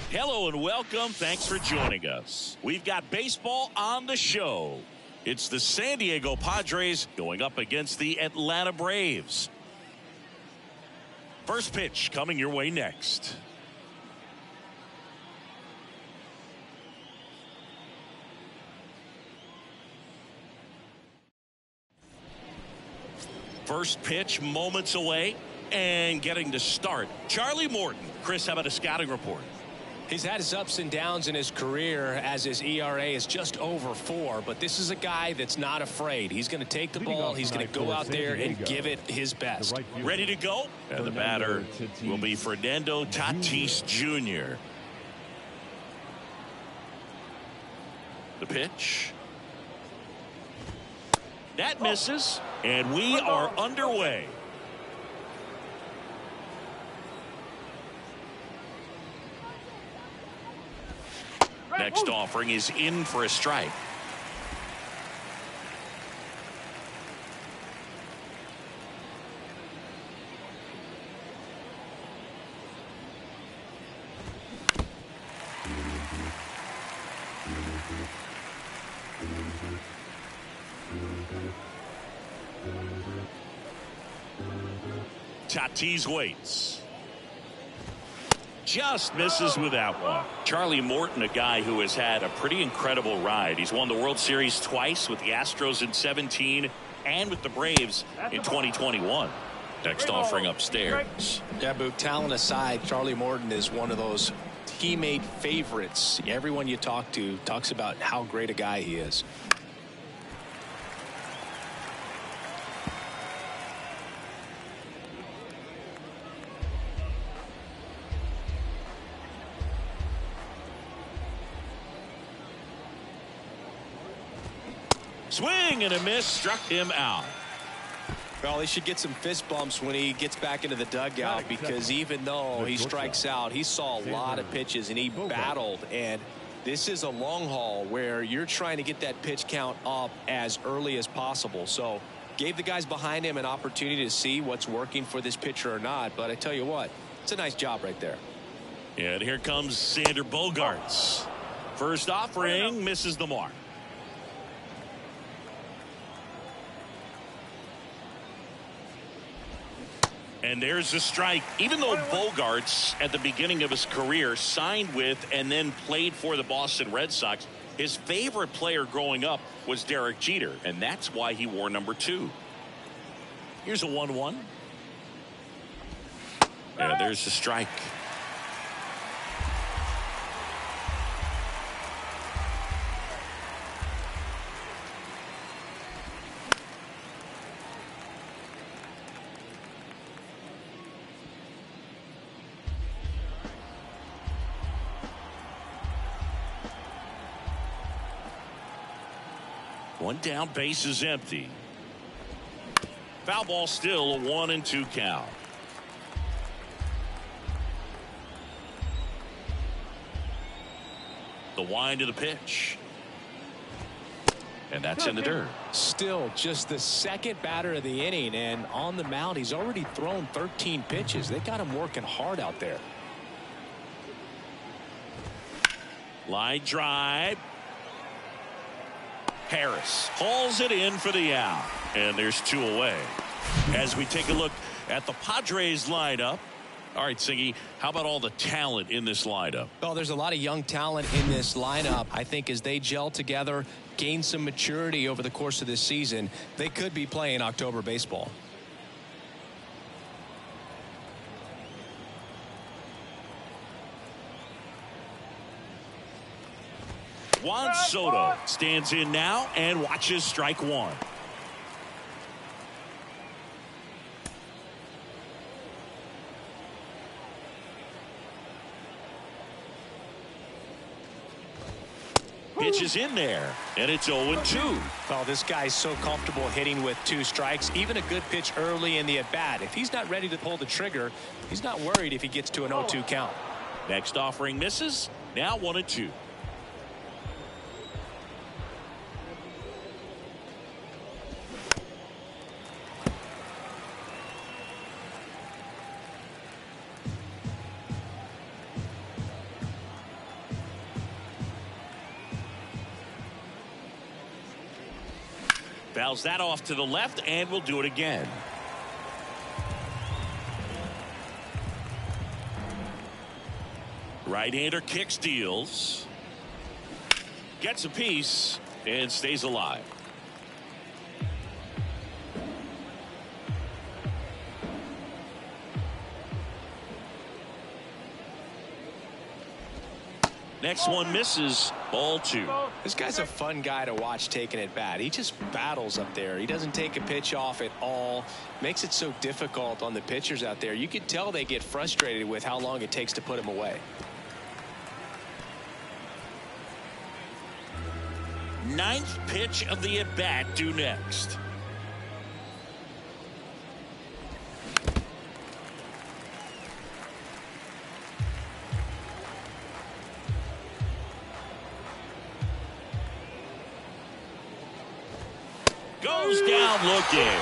Hello and welcome. Thanks for joining us. We've got baseball on the show. It's the San Diego Padres going up against the Atlanta Braves. First pitch coming your way next. First pitch moments away and getting to start. Charlie Morton. Chris, how about a scouting report? He's had his ups and downs in his career as his ERA is just over 4, but this is a guy that's not afraid. He's going to take the ball. He's going to go out there and give it his best. Ready to go? And the batter will be Fernando Tatis Jr. The pitch. That misses, and we are underway. Next offering is in for a strike. Tatis waits. Just misses with that one. Charlie Morton, a guy who has had a pretty incredible ride. He's won the World Series twice with the Astros in 17 and with the Braves in 2021. Next offering upstairs. Yeah, Boog, talent aside, Charlie Morton is one of those teammate favorites. Everyone you talk to talks about how great a guy he is. Swing and a miss, struck him out. Well, he should get some fist bumps when he gets back into the dugout, because even though he strikes out, he saw a lot of pitches and he battled. And this is a long haul where you're trying to get that pitch count up as early as possible. So gave the guys behind him an opportunity to see what's working for this pitcher or not. But I tell you what, it's a nice job right there. And here comes Xander Bogaerts. First offering misses the mark. And there's a strike. Even though Bogaerts at the beginning of his career signed with and then played for the Boston Red Sox, his favorite player growing up was Derek Jeter, and that's why he wore number 2. Here's a 1-1. And there's the strike. One down, base is empty. Foul ball, still a 1-2 count. The wind of the pitch. And that's in the dirt. Still just the second batter of the inning, and on the mound he's already thrown 13 pitches. They got him working hard out there. Line drive. Harris hauls it in for the out, and there's 2 away. As we take a look at the Padres lineup. All right, Siggy, how about all the talent in this lineup? Well, there's a lot of young talent in this lineup. I think as they gel together, gain some maturity over the course of this season, they could be playing October baseball. Juan Soto stands in now and watches strike 1. Pitch is in there, and it's 0-2. Well, this guy's so comfortable hitting with 2 strikes. Even a good pitch early in the at-bat. If he's not ready to pull the trigger, he's not worried if he gets to an 0-2 count. Next offering misses. Now 1-2. Fouls that off to the left, and will do it again. Right-hander kick steals. Gets a piece and stays alive. Next one misses. Ball 2. This guy's a fun guy to watch taking at bat. He just battles up there. He doesn't take a pitch off at all. Makes it so difficult on the pitchers out there. You can tell they get frustrated with how long it takes to put him away. Ninth pitch of the at-bat due next. Goes down looking.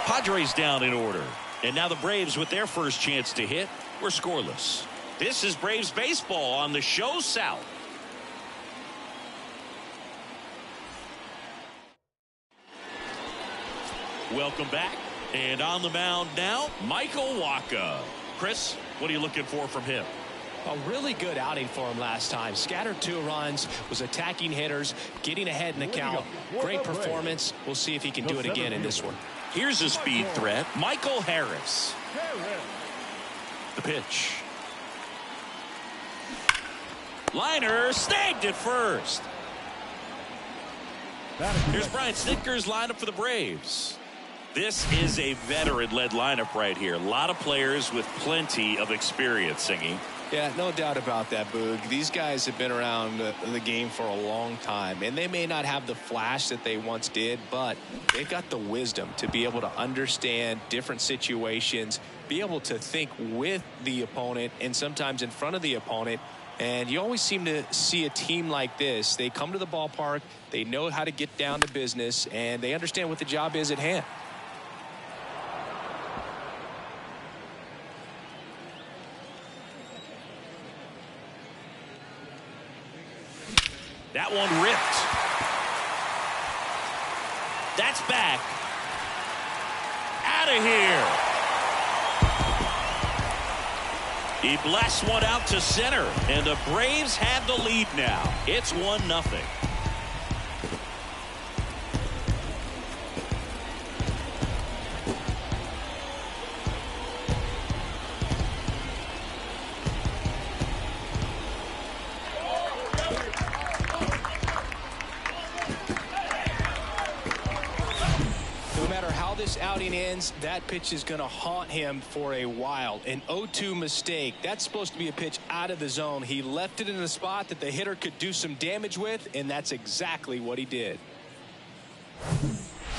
Padres down in order. And now the Braves, with their first chance to hit, were scoreless. This is Braves baseball on the show South. Welcome back. And on the mound now, Michael Wacha. Chris, what are you looking for from him? A really good outing for him last time. Scattered 2 runs, was attacking hitters, getting ahead in the count. Great performance. We'll see if he can do it again in this one. Here's a speed threat, Michael Harris. The pitch. Liner snagged at first. Here's Brian Snitker's lineup for the Braves. This is a veteran-led lineup right here. A lot of players with plenty of experience, Singy. Yeah, no doubt about that, Boog. These guys have been around the game for a long time, and they may not have the flash that they once did, but they've got the wisdom to be able to understand different situations, be able to think with the opponent and sometimes in front of the opponent. And you always seem to see a team like this. They come to the ballpark, they know how to get down to business, and they understand what the job is at hand. That one ripped. That's back. Out of here. He blasts one out to center, and the Braves have the lead now. It's 1-0. Outing ends, that pitch is going to haunt him for a while. An 0-2 mistake. That's supposed to be a pitch out of the zone. He left it in a spot that the hitter could do some damage with, and that's exactly what he did.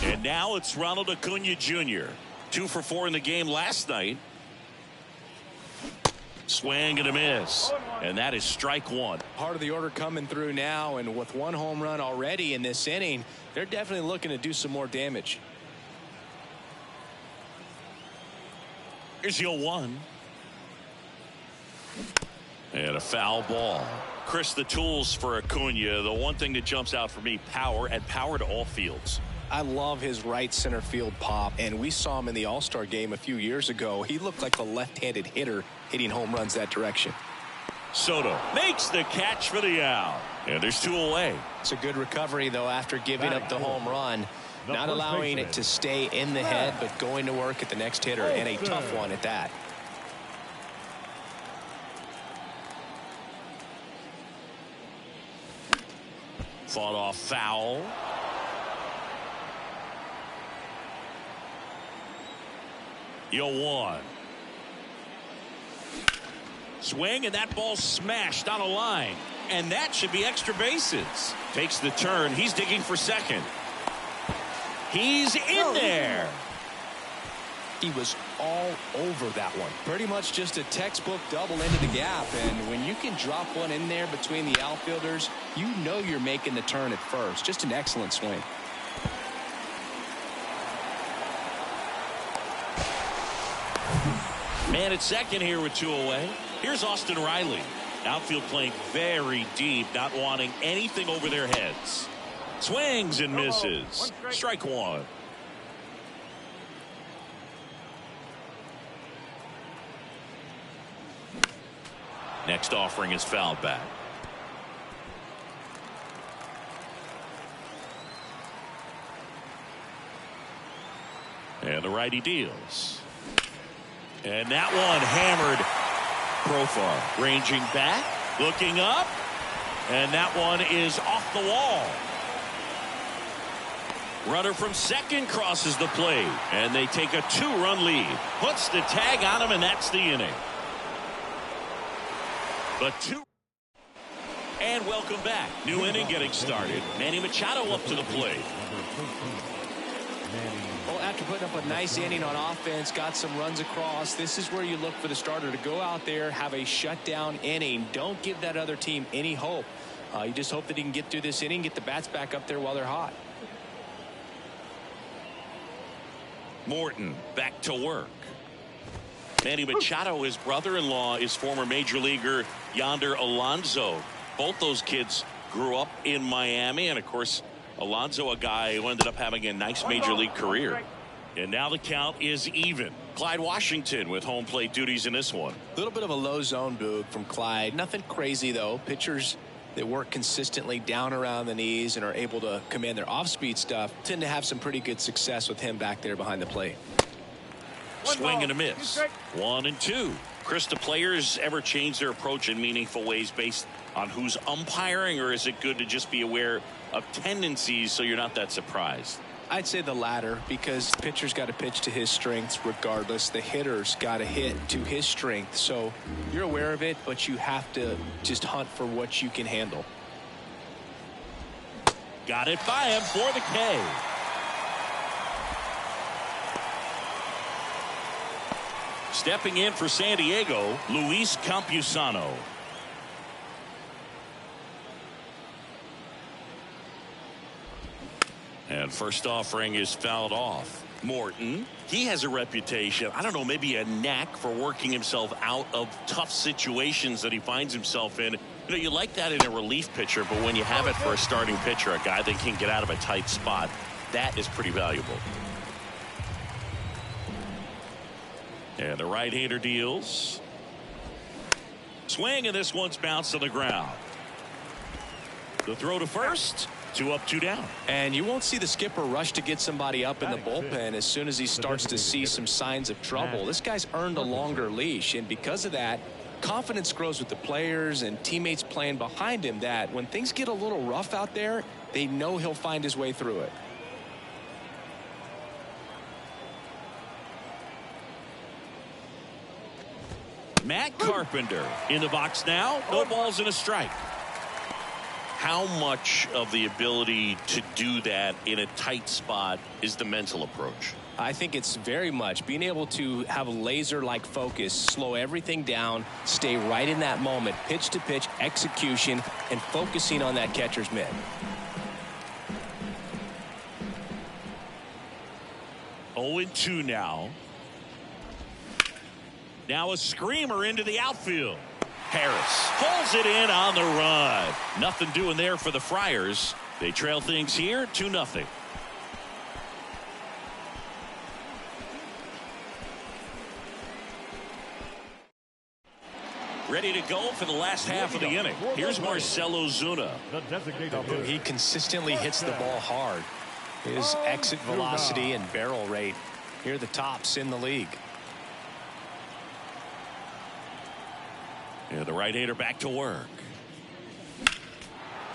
And now it's Ronald Acuna Jr. 2 for 4 in the game last night. Swing and a miss. And that is strike 1. Part of the order coming through now, and with 1 home run already in this inning, they're definitely looking to do some more damage. Here's 0-1. And a foul ball. Chris, the tools for Acuna, the one thing that jumps out for me, power, and power to all fields. I love his right center field pop, and we saw him in the All-Star game a few years ago. He looked like a left-handed hitter hitting home runs that direction. Soto makes the catch for the out. And there's 2 away. It's a good recovery, though, after giving up the home run. Not allowing it to stay in the head, but going to work at the next hitter, and a tough one at that. Fought off foul. Yo, 1. Swing, and that ball smashed on a line. And that should be extra bases. Takes the turn. He's digging for second. He's in there. He was all over that one. Pretty much just a textbook double into the gap. And when you can drop one in there between the outfielders, you know you're making the turn at first. Just an excellent swing. Man at second here with 2 away. Here's Austin Riley. Outfield playing very deep, not wanting anything over their heads. Swings and misses. Strike one. Next offering is fouled back. And the righty deals. And that one hammered. Profar ranging back, looking up, and that one is off the wall. Runner from second crosses the plate, and they take a 2-run lead. Puts the tag on him, and that's the inning. But two. And welcome back. New inning getting started. Manny Machado up to the plate. Well, after putting up a nice inning on offense, got some runs across, this is where you look for the starter to go out there, have a shutdown inning. Don't give that other team any hope. You just hope that he can get through this inning, get the bats back up there while they're hot. Morton back to work. Manny Machado, his brother-in-law, is former major leaguer Yonder Alonso. Both those kids grew up in Miami, and of course Alonso, a guy who ended up having a nice major league career. And now the count is even. Clyde Washington with home plate duties in this one. A little bit of a low zone, Boog, from Clyde. Nothing crazy, though. Pitchers that work consistently down around the knees and are able to command their off-speed stuff tend to have some pretty good success with him back there behind the plate. Swing and a miss. 1-2. Chris, do players ever change their approach in meaningful ways based on who's umpiring, or is it good to just be aware of tendencies so you're not that surprised? I'd say the latter, because the pitcher's got to pitch to his strengths regardless. The hitter's got to hit to his strength. So you're aware of it, but you have to just hunt for what you can handle. Got it by him for the K. Stepping in for San Diego, Luis Campusano. And first offering is fouled off. Morton, he has a reputation, I don't know, maybe a knack for working himself out of tough situations that he finds himself in. You know, you like that in a relief pitcher, but when you have it for a starting pitcher, a guy that can get out of a tight spot, that is pretty valuable. And the right-hander deals. Swing, and this one's bounced on the ground. The throw to first. 2 up, 2 down. And you won't see the skipper rush to get somebody up in the bullpen as soon as he starts to see some signs of trouble. This guy's earned a longer leash, and because of that, confidence grows with the players and teammates playing behind him, that when things get a little rough out there, they know he'll find his way through it. Matt Carpenter in the box now. No balls and a strike. How much of the ability to do that in a tight spot is the mental approach? I think it's very much being able to have a laser-like focus, slow everything down, stay right in that moment, pitch to pitch execution, and focusing on that catcher's mitt. Oh, 2 now. Now a screamer into the outfield. Harris pulls it in on the run. Nothing doing there for the Friars. They trail things here 2-0. Ready to go for the last half of the inning. Here's Marcell Ozuna. He consistently hits the ball hard. His exit velocity and barrel rate, here are the tops in the league. And the right-hander back to work.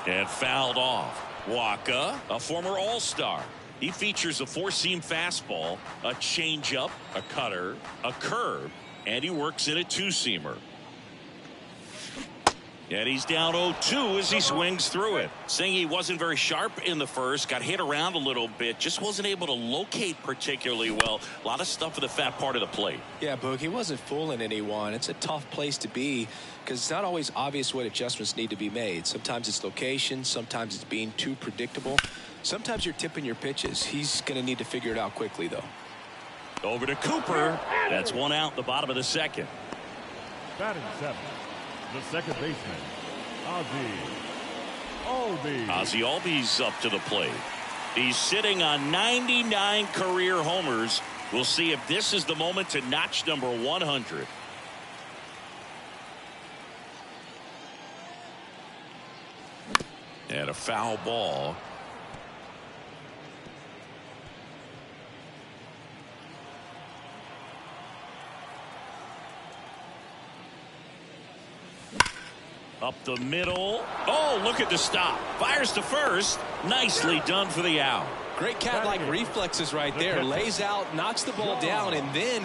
And fouled off. Wacha, a former All-Star. He features a 4-seam fastball, a changeup, a cutter, a curve, and he works in a 2-seamer. And he's down 0-2 as he swings through it. Saying he wasn't very sharp in the first, got hit around a little bit, just wasn't able to locate particularly well. A lot of stuff for the fat part of the plate. Yeah, Boog, he wasn't fooling anyone. It's a tough place to be because it's not always obvious what adjustments need to be made. Sometimes it's location, sometimes it's being too predictable. Sometimes you're tipping your pitches. He's going to need to figure it out quickly, though. Over to Cooper. That's 1 out in the bottom of the second. Batting 7. the second baseman, Ozzie Albies. Ozzie Albies up to the plate. He's sitting on 99 career homers. We'll see if this is the moment to notch number 100. And a foul ball. Up the middle. Oh, look at the stop. Fires to first. Nicely done for the out. Great cat-like reflexes right there. Lays out, knocks the ball down, and then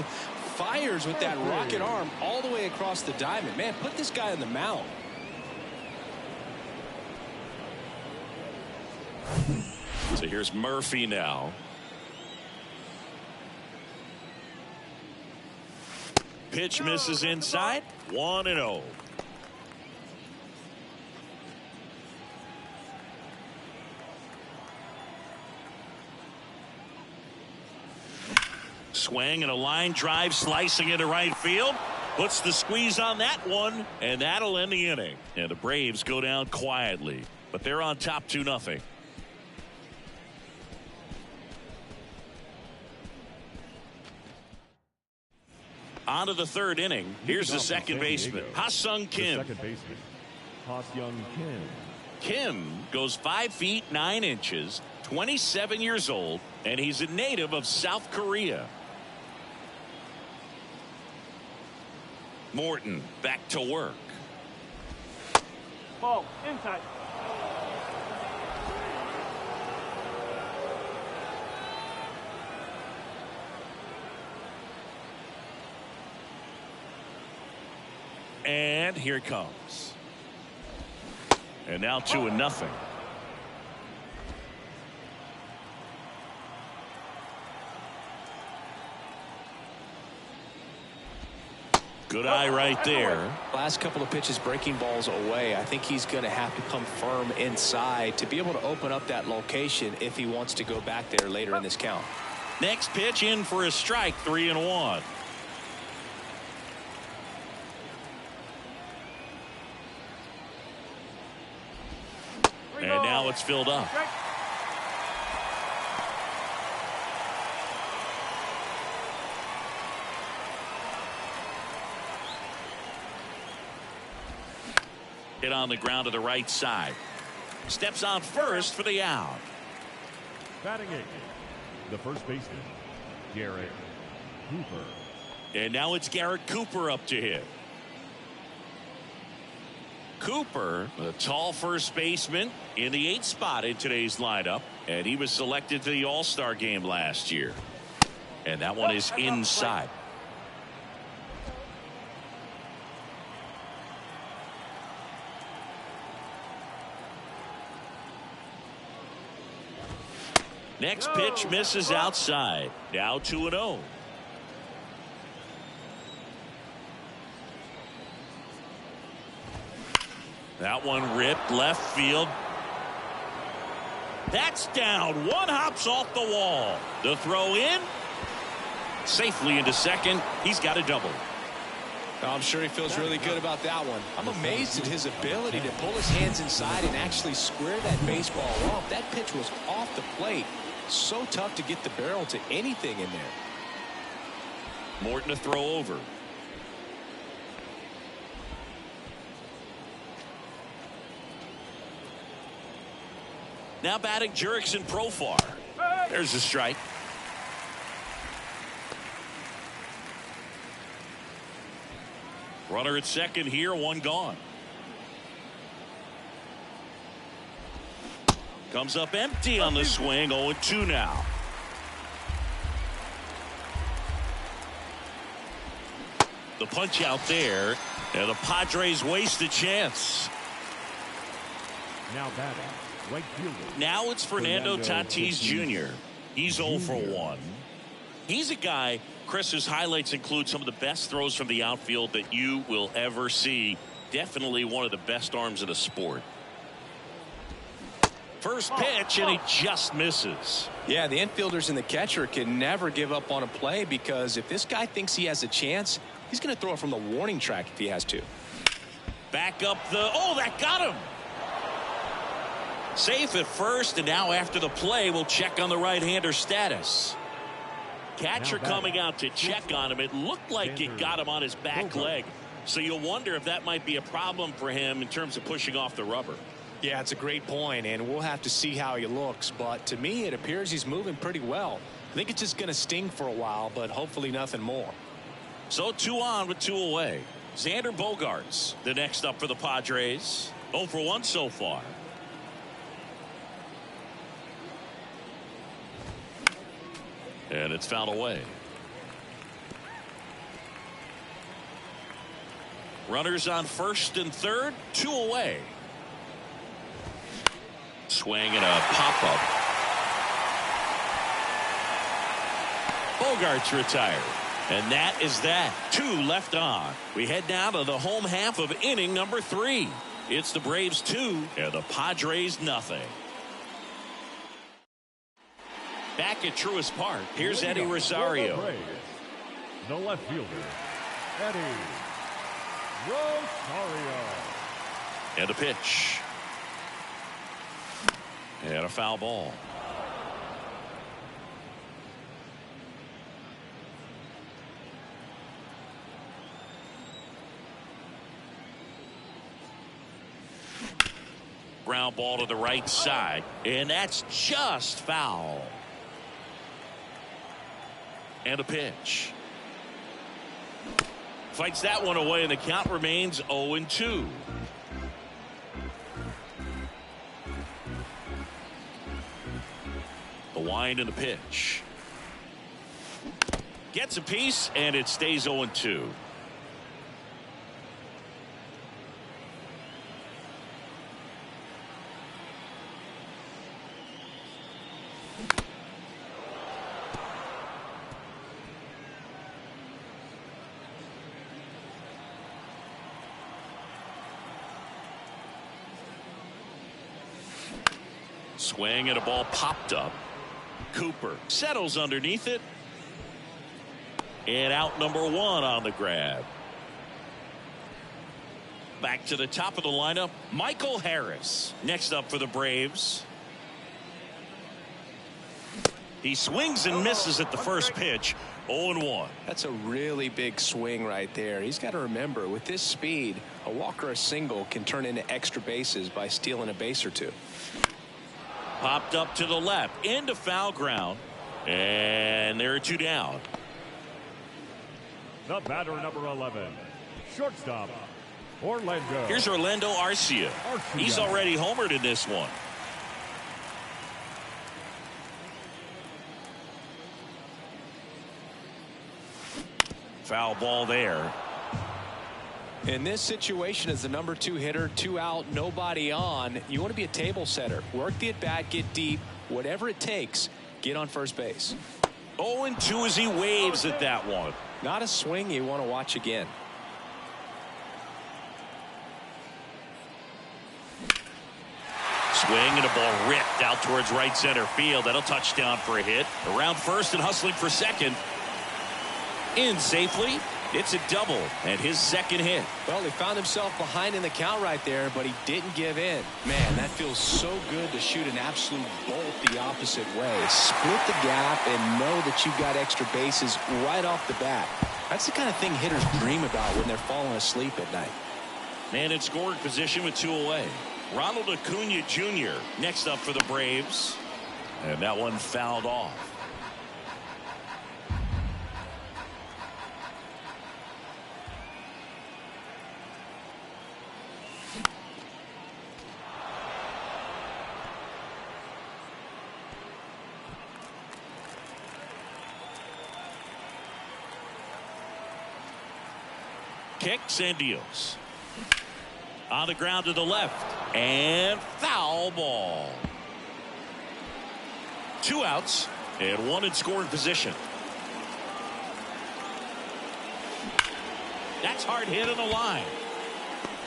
fires with that rocket arm all the way across the diamond. Man, put this guy on the mound. So here's Murphy now. Pitch misses inside. 1-0. Swing and a line drive slicing into right field. Puts the squeeze on that one, and that'll end the inning. And the Braves go down quietly, but they're on top 2-0. On to the third inning. Here's the second baseman, Ha-Sung Kim. The second baseman, Ha-Sung Kim. Kim goes 5 feet 9 inches, 27 years old, and he's a native of South Korea. Morton back to work. Ball inside. And here it comes. And now 2-0. Good eye right there. Last couple of pitches breaking balls away. I think he's going to have to come firm inside to be able to open up that location if he wants to go back there later in this count. Next pitch in for a strike. 3-1. And now it's filled up. Hit on the ground to the right side. Steps on first for the out. Batting eighth, the first baseman, Garrett Cooper. And now it's Garrett Cooper up to hit. Cooper, a tall first baseman in the 8th spot in today's lineup, and he was selected to the All-Star game last year. And that one is inside. Next pitch misses outside. Now 2-0. That one ripped left field. That's down. One hops off the wall. The throw in. Safely into second. He's got a double. I'm sure he feels really good about that one. I'm amazed at his ability to pull his hands inside and actually square that baseball off. That pitch was off the plate. So tough to get the barrel to anything in there. Morton to throw over. Now batting Jurickson Profar. There's a strike. Runner at second here, one gone. Comes up empty on the swing. 0-2 now. The punch out there, and the Padres waste a chance. Now batting, right fielder. Now it's Fernando Tatis Jr. He's 0 for 1. He's a guy, Chris, whose highlights include some of the best throws from the outfield that you will ever see. Definitely one of the best arms in the sport. First pitch, and he just misses. Yeah, the infielders and the catcher can never give up on a play, because if this guy thinks he has a chance, he's going to throw it from the warning track if he has to. Back up that got him. Safe at first, and now after the play, we'll check on the right-hander status. Catcher coming out to check on him. It looked like it got him on his back leg. So you'll wonder if that might be a problem for him in terms of pushing off the rubber. Yeah, it's a great point, and we'll have to see how he looks. But to me, it appears he's moving pretty well. I think it's just going to sting for a while, but hopefully nothing more. So 2 on with 2 away. Xander Bogaerts, the next up for the Padres. 0 for 1 so far. And it's fouled away. Runners on first and third, 2 away. Swing and a pop-up. Bogaerts retired. And that is that. 2 left on. We head down to the home half of inning number 3. It's the Braves 2 and the Padres nothing. Back at Truist Park, here's Eddie Rosario. The left fielder, Eddie Rosario. And a pitch. And a foul ball. Ground ball to the right side, and that's just foul. And a pitch. Fights that one away, and the count remains 0-2. The wind and the pitch. Gets a piece, and it stays 0-2. Swing and a ball popped up. Cooper settles underneath it. And out number 1 on the grab. Back to the top of the lineup, Michael Harris. Next up for the Braves. He swings and misses at the first pitch. 0-1. That's a really big swing right there. He's got to remember, with this speed, a walk or a single can turn into extra bases by stealing a base or 2. Popped up to the left into foul ground, and there are 2 down. The batter, number 11, shortstop, Orlando. Here's Orlando Arcia. He's already homered in this one. Foul ball there. In this situation, as the number 2 hitter, 2 out, nobody on, you want to be a table setter. Work the at bat, get deep, whatever it takes, get on first base. 0-2 as he waves at that one. Not a swing you want to watch again. Swing and a ball ripped out towards right center field. That'll touchdown for a hit. Around first and hustling for second. In safely. It's a double and his second hit. Well, he found himself behind in the count right there, but he didn't give in. Man, that feels so good to shoot an absolute bolt the opposite way. Split the gap and know that you've got extra bases right off the bat. That's the kind of thing hitters dream about when they're falling asleep at night. Man in scoring position with 2 away. Ronald Acuna Jr. next up for the Braves. And that one fouled off. Kicks and deals. On the ground to the left. And foul ball. 2 outs and 1 in scoring position. That's hard hit on the line.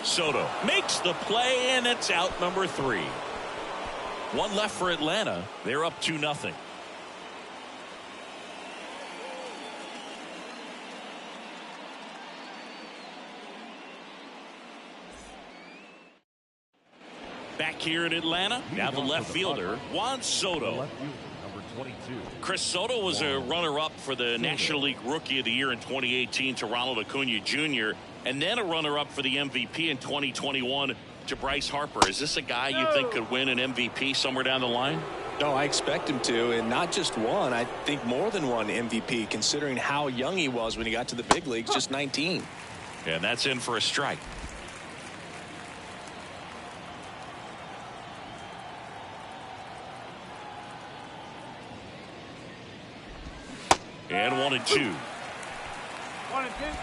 Soto makes the play, and it's out number 3. 1 left for Atlanta. They're up 2-0. Back here in Atlanta, now the left fielder, Juan Soto. Number 22. Chris Soto was a runner-up for the National League Rookie of the Year in 2018 to Ronald Acuna Jr., and then a runner-up for the MVP in 2021 to Bryce Harper. Is this a guy you think could win an MVP somewhere down the line? No, I expect him to, and not just one. I think more than one MVP, considering how young he was when he got to the big leagues, just 19. And that's in for a strike. And 1-2. 1-2.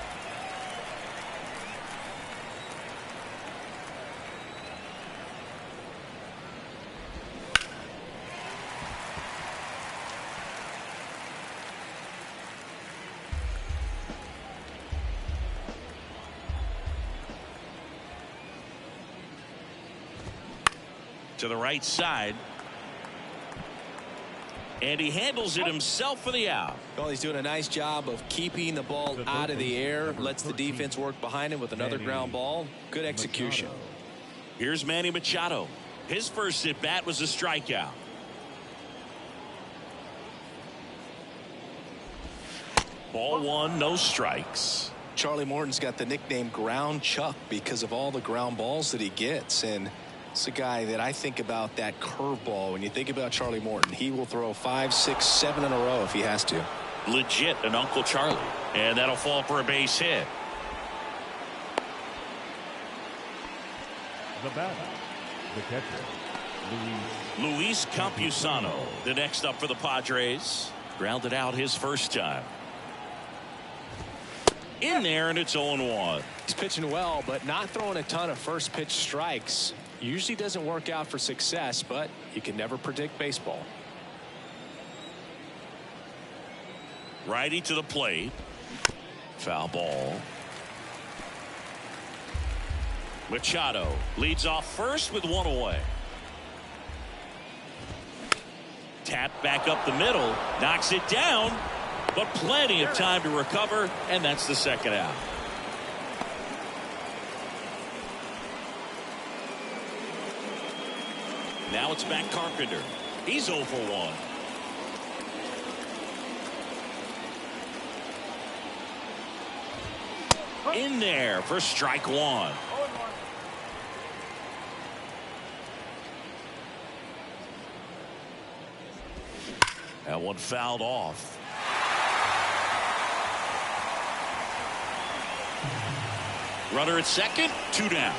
To the right side. And he handles it himself for the out. Well, he's doing a nice job of keeping the ball out of the air. Lets the defense work behind him with another ground ball. Good execution. Here's Manny Machado. His first at bat was a strikeout. Ball one, no strikes. Charlie Morton's got the nickname Ground Chuck because of all the ground balls that he gets, and it's a guy that I think about that curveball. When you think about Charlie Morton, he will throw 5, 6, 7 in a row if he has to. Legit an Uncle Charlie. And that'll fall for a base hit. The batter, the catcher, Luis Campusano, the next up for the Padres. Grounded out his first time. In there, and it's 0-1. He's pitching well, but not throwing a ton of first pitch strikes. Usually doesn't work out for success, but you can never predict baseball. Righty to the plate. Foul ball. Machado leads off first with one away. Tap back up the middle, knocks it down, but plenty of time to recover, and that's the second out. Now it's back Carpenter. He's 0 for 1. In there for strike one. That one fouled off. Runner at second, 2 down.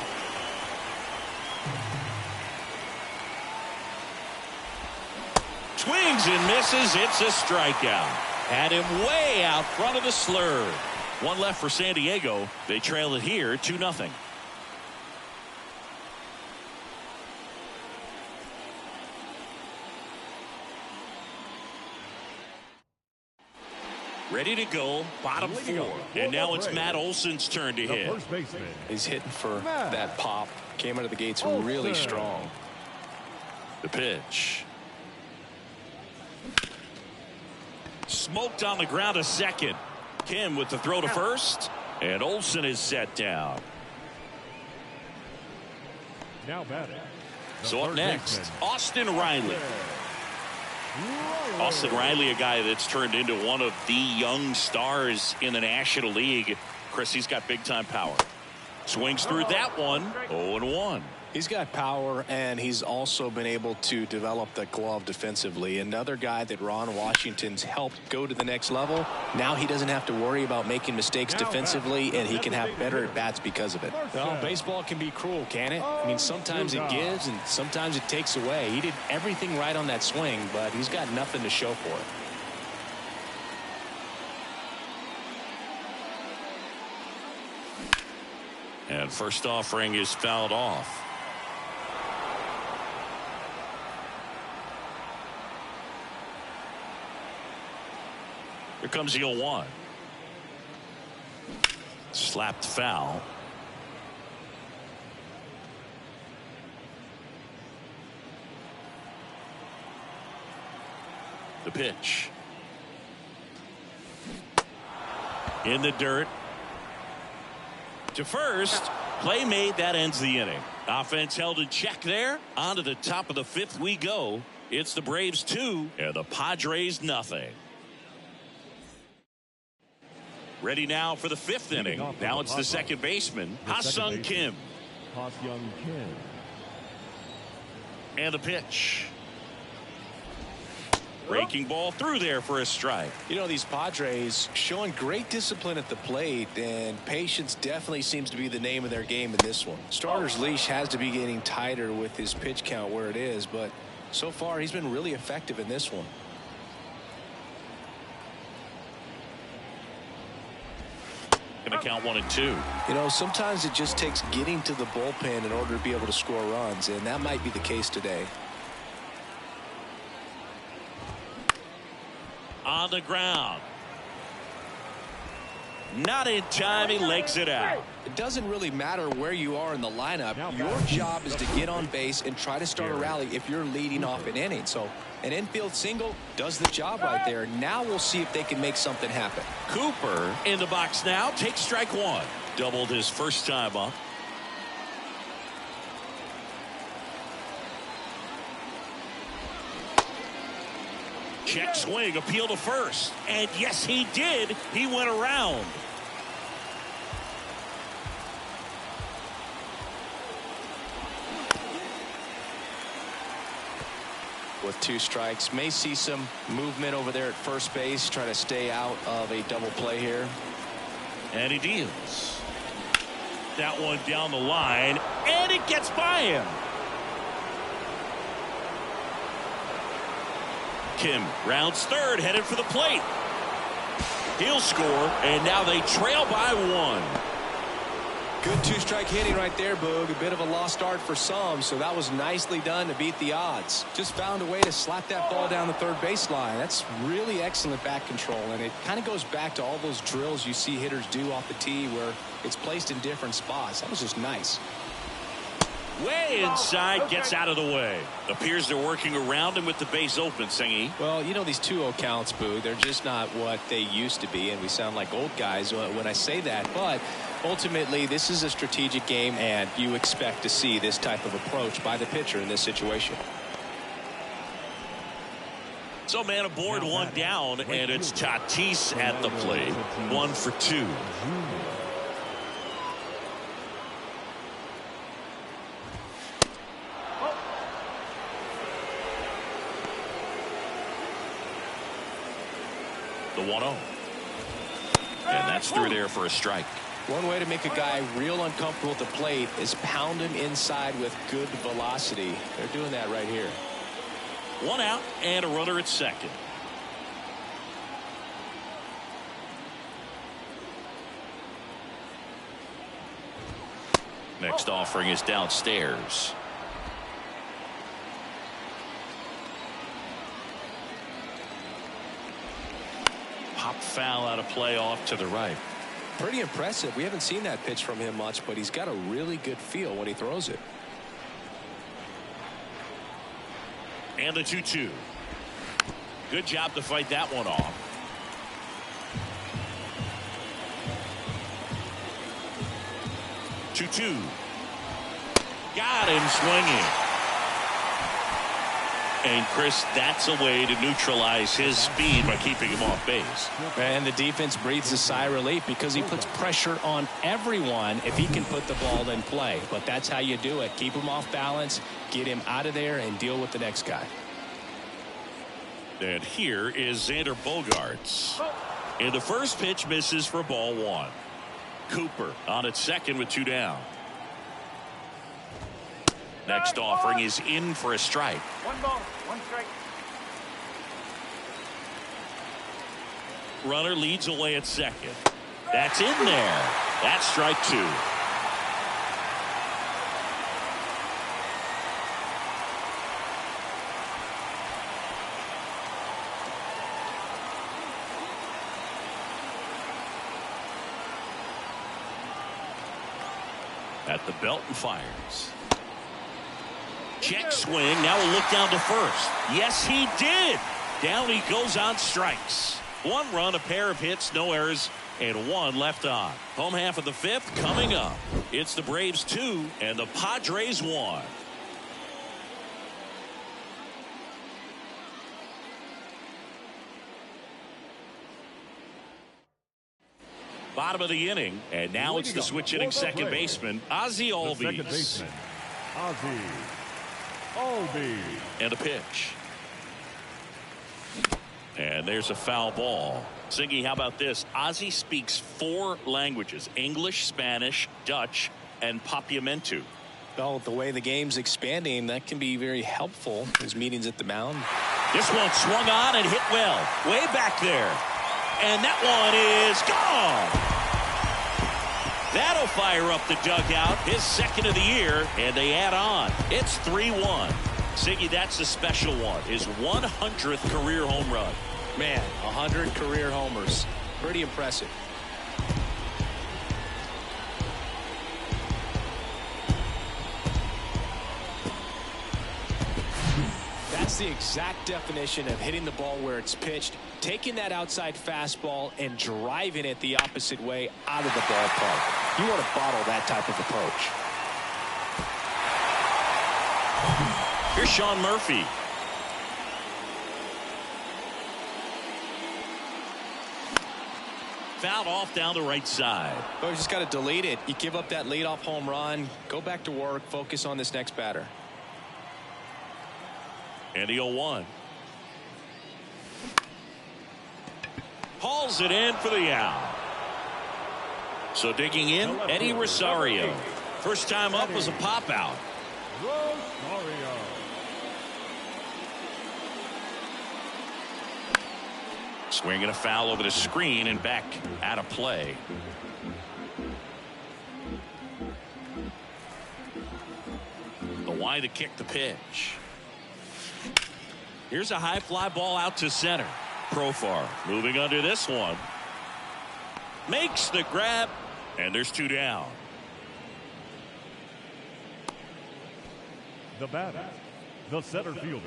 Swings and misses. It's a strikeout. Had him way out front of the slurve. One left for San Diego. They trail it here 2-0. Ready to go, bottom 4. And now it's Matt Olson's turn to hit. first baseman. He's hitting for that pop. Came out of the gates really strong. The pitch. Smoked on the ground to second. Kim with the throw to first. And Olson is set down. Now batting. So up next, Austin Riley. Austin Riley, a guy that's turned into one of the young stars in the National League. Chris, he's got big time power. Swings through that one. 0-1. He's got power, and he's also been able to develop the glove defensively. Another guy that Ron Washington's helped go to the next level. Now he doesn't have to worry about making mistakes defensively, and he can have better at-bats because of it. Well, baseball can be cruel, can it? I mean, sometimes it gives, and sometimes it takes away. He did everything right on that swing, but he's got nothing to show for it. And first offering is fouled off. Here comes the 0-1. Slapped foul. The pitch. In the dirt. To first. Play made. That ends the inning. Offense held in check there. On to the top of the fifth we go. It's the Braves 2 and the Padres nothing. Ready now for the fifth inning. Now it's the second baseman, Ha-Seong Kim. Ha-Seong Kim. And the pitch. Breaking ball through there for a strike. You know, these Padres showing great discipline at the plate, and patience definitely seems to be the name of their game in this one. Starter's leash has to be getting tighter with his pitch count where it is, but so far he's been really effective in this one. Going to count 1 and 2. You know, sometimes it just takes getting to the bullpen in order to be able to score runs, and that might be the case today. On the ground. Not in time. He legs it out. It doesn't really matter where you are in the lineup. Your job is to get on base and try to start a rally if you're leading off an inning. So an infield single does the job right there. Now we'll see if they can make something happen. Cooper in the box now. Takes strike 1. Doubled his first time up. Check swing, appeal to first. And yes, he did. He went around. With 2 strikes, may see some movement over there at first base, try to stay out of a double play here. And he deals. That one down the line, and it gets by him. Kim rounds third, headed for the plate. He'll score, and now they trail by 1. Good 2-strike hitting right there, Boog. A bit of a lost start for some, so that was nicely done to beat the odds. Just found a way to slap that ball down the third baseline. That's really excellent back control, and it kind of goes back to all those drills you see hitters do off the tee where it's placed in different spots. That was just nice. Way inside, gets out of the way. Appears they're working around him with the base open, Singy. Well, you know, these 2-0 counts, Boog, they're just not what they used to be, and we sound like old guys when I say that. But ultimately, this is a strategic game, and you expect to see this type of approach by the pitcher in this situation. So man aboard, 1 down, and it's Tatis at the plate. 1 for 2. The 1-0. And that's through there for a strike. One way to make a guy real uncomfortable at the plate is pound him inside with good velocity. They're doing that right here. 1 out and a runner at second. Next offering is downstairs. Pop foul out of play off to the right. Pretty impressive. We haven't seen that pitch from him much, but he's got a really good feel when he throws it. And the 2-2. Good job to fight that one off. Two. Got him swinging. And Chris, that's a way to neutralize his speed by keeping him off base. And the defense breathes a sigh of relief because he puts pressure on everyone if he can put the ball in play. But that's how you do it. Keep him off balance, get him out of there, and deal with the next guy. And here is Xander Bogaerts. And the first pitch misses for ball 1. Cooper on at second with 2 down. Next offering is in for a strike. 1 ball, 1 strike. Runner leads away at second. That's in there. That's strike 2. At the belt and fires. Check swing. Now a look down to first. Yes, he did. Down he goes on strikes. 1 run, a pair of hits, no errors, and 1 left on. Home half of the 5th coming up. It's the Braves 2 and the Padres 1. Bottom of the inning, and now it's the switch hitting second baseman, Ozzie Albies. Second baseman, Ozzie Albies. And a pitch. And there's a foul ball. Singy, how about this? Ozzie speaks 4 languages: English, Spanish, Dutch, and Papiamentu. Well, the way the game's expanding, that can be very helpful. His meetings at the mound. This one swung on and hit well. Way back there. And that one is gone. That'll fire up the dugout. His second of the year, and they add on. It's 3-1. Siggy, that's a special one. His 100th career home run. Man, 100 career homers. Pretty impressive. That's the exact definition of hitting the ball where it's pitched, taking that outside fastball and driving it the opposite way out of the ballpark. You want to bottle that type of approach. Here's Sean Murphy. Fouled off down the right side. Well, you just got to delete it. You give up that leadoff home run, go back to work, focus on this next batter. And the 0-1. Hauls it in for the out. So digging in, Eddie Rosario. First time up was a pop out. Rosario. Swinging a foul over the screen and back out of play. The wide to kick the pitch. Here's a high fly ball out to center. Profar moving under this one. Makes the grab, and there's 2 down. The batter, the center fielder.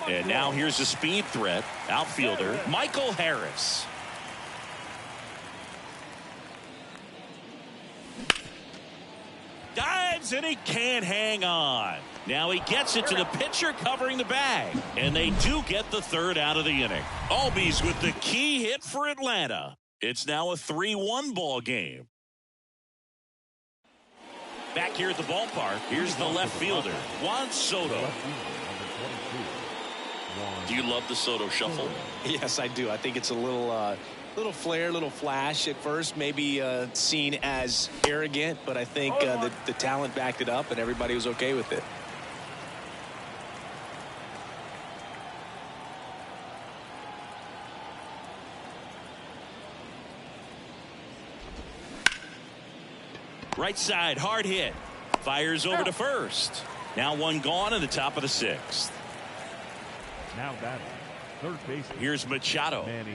And now here's a speed threat. Outfielder Michael Harris. Dives and he can't hang on. Now he gets it to the pitcher covering the bag. And they do get the 3rd out of the inning. Albies with the key hit for Atlanta. It's now a 3-1 ball game. Back here at the ballpark, here's the left fielder, Juan Soto. Do you love the Soto shuffle? Yes, I do. I think it's a little flair, little flash at first, maybe seen as arrogant, but I think the talent backed it up and everybody was okay with it. Right side, hard hit. Fires over to first. Now one gone in the top of the 6th. Now batting, third baseman. Here's Machado. Manny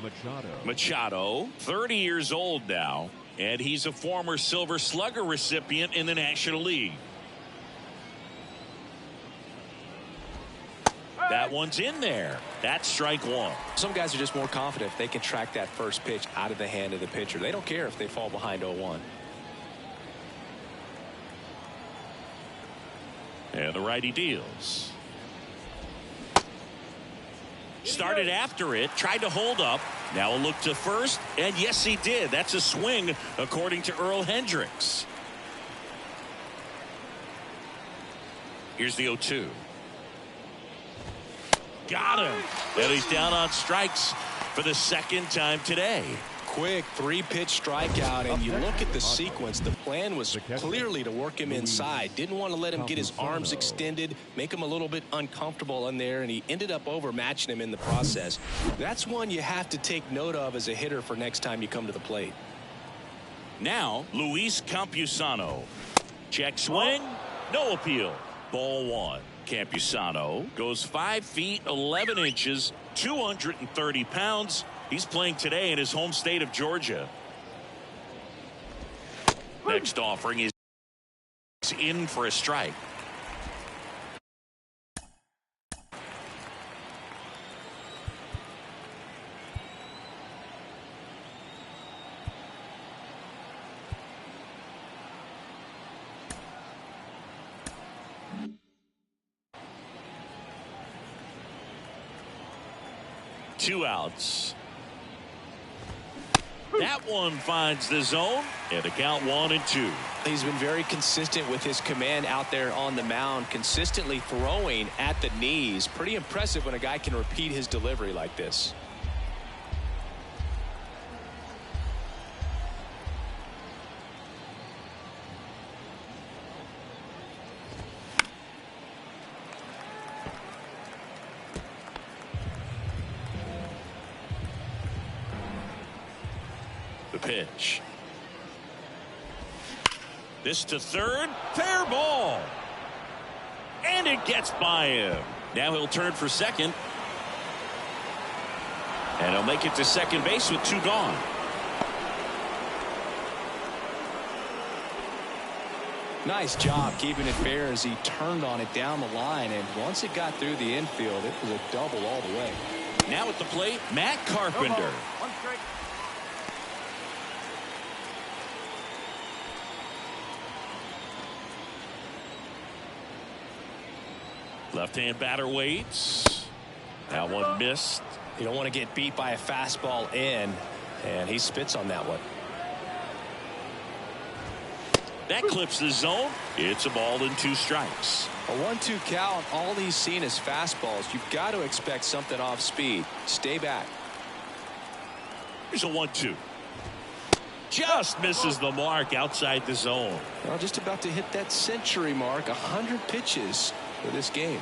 Machado. Machado, 30 years old now, and he's a former Silver Slugger recipient in the National League. That one's in there. That's strike 1. Some guys are just more confident if they can track that first pitch out of the hand of the pitcher. They don't care if they fall behind 0-1. And the righty deals. Started after it, tried to hold up. Now a look to first, and yes, he did. That's a swing, according to Earl Hendricks. Here's the 0-2. Got him. And he's down on strikes for the 2nd time today. Quick 3-pitch strikeout, and you look at the sequence. The plan was clearly to work him inside. Didn't want to let him get his arms extended, make him a little bit uncomfortable in there, and he ended up overmatching him in the process. That's one you have to take note of as a hitter for next time you come to the plate. Now Luis Campusano. Check swing, no appeal. Ball 1. Campusano goes 5 feet 11 inches, 230 pounds. He's playing today in his home state of Georgia. Next offering is in for a strike. 2 outs. That one finds the zone, and the count 1-2. He's been very consistent with his command out there on the mound, consistently throwing at the knees. Pretty impressive when a guy can repeat his delivery like this. The pitch. This to third. Fair ball. And it gets by him. Now he'll turn for second. And he'll make it to second base with 2 gone. Nice job keeping it fair as he turned on it down the line. And once it got through the infield, it was a double all the way. Now at the plate, Matt Carpenter. Left-hand batter waits. That one missed. You don't want to get beat by a fastball in, and he spits on that one. That clips the zone. It's a ball and 2 strikes. A 1-2 count. All he's seen is fastballs. You've got to expect something off speed. Stay back. Here's a 1-2. Just misses the mark outside the zone. Well, just about to hit that century mark. 100 pitches for this game.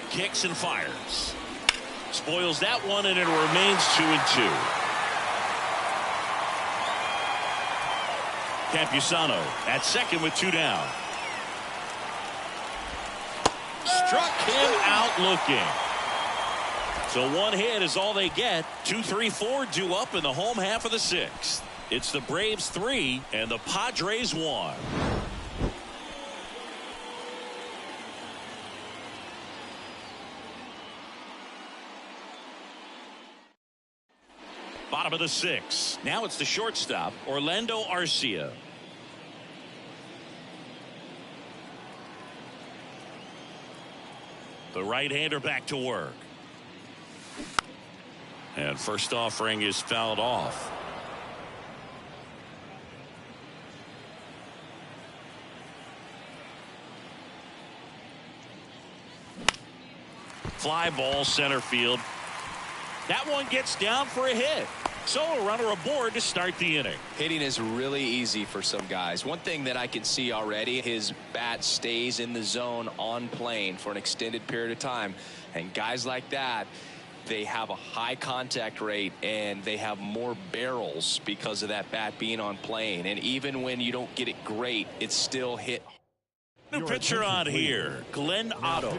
Kicks and fires. Spoils that one, and it remains 2-2. Campusano at second with 2 down. Struck him out looking. So 1 hit is all they get. 2, 3, 4 due up in the home half of the 6th. It's the Braves 3 and the Padres 1. Bottom of the 6th. Now it's the shortstop, Orlando Arcia. The right-hander back to work. And first offering is fouled off. Fly ball center field. That one gets down for a hit. So a runner aboard to start the inning. Hitting is really easy for some guys. One thing that I can see already, his bat stays in the zone on plane for an extended period of time. And guys like that, they have a high contact rate and they have more barrels because of that bat being on plane. And even when you don't get it great, it's still hit. New pitcher on here, Glenn Otto.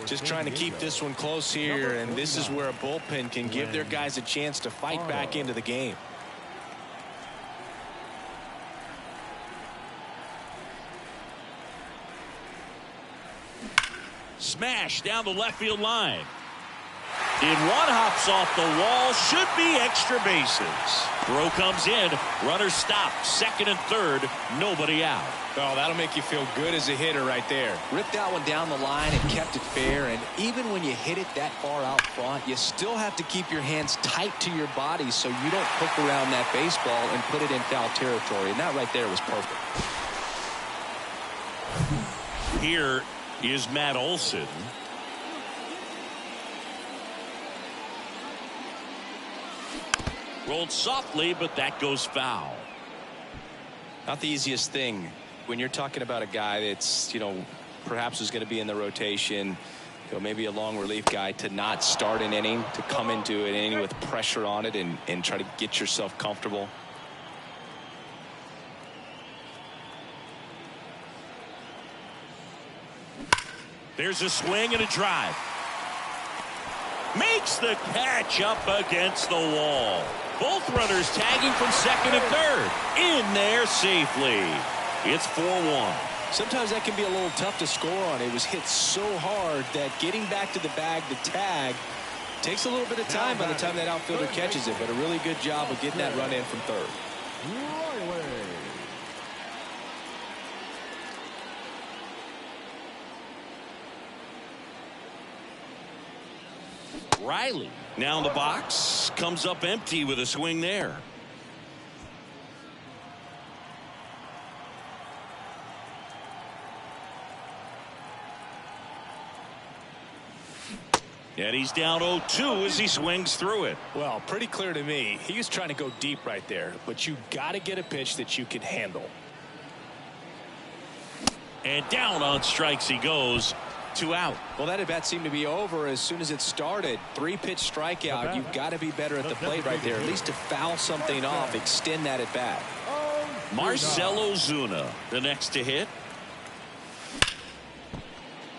Just trying to keep this one close here, and this is where a bullpen can give their guys a chance to fight back into the game. Smash down the left field line. In one hops off the wall, should be extra bases. Throw comes in, runner stopped, second and third, nobody out. Oh, that'll make you feel good as a hitter right there. Ripped that one down the line and kept it fair, and even when you hit it that far out front, you still have to keep your hands tight to your body so you don't hook around that baseball and put it in foul territory, and that right there was perfect. Here is Matt Olson. Rolled softly, but that goes foul. Not the easiest thing when you're talking about a guy that's, perhaps is going to be in the rotation, maybe a long relief guy, to not start an inning, to come into an inning with pressure on it and try to get yourself comfortable. There's a swing and a drive. Makes the catch up against the wall. Both runners tagging from second and third. In there safely. It's 4-1. Sometimes that can be a little tough to score on. It was hit so hard that getting back to the bag to tag takes a little bit of time by the time that outfielder catches it. But a really good job of getting that run in from third. Riley now in the box, comes up empty with a swing there. And he's down 0-2 as he swings through it. Well, pretty clear to me. He was trying to go deep right there, but you got to get a pitch that you can handle. And down on strikes he goes. 2 out. Well, that at bat seemed to be over as soon as it started. 3-pitch strikeout. You've got to be better at the plate right there, at least to foul something off, extend that at bat. Marcell Ozuna, the next to hit.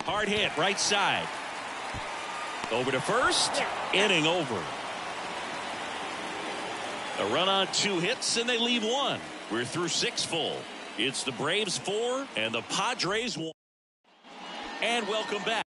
Hard hit, right side. Over to first. Inning over. A run on 2 hits, and they leave 1. We're through 6 full. It's the Braves 4 and the Padres 1. And welcome back.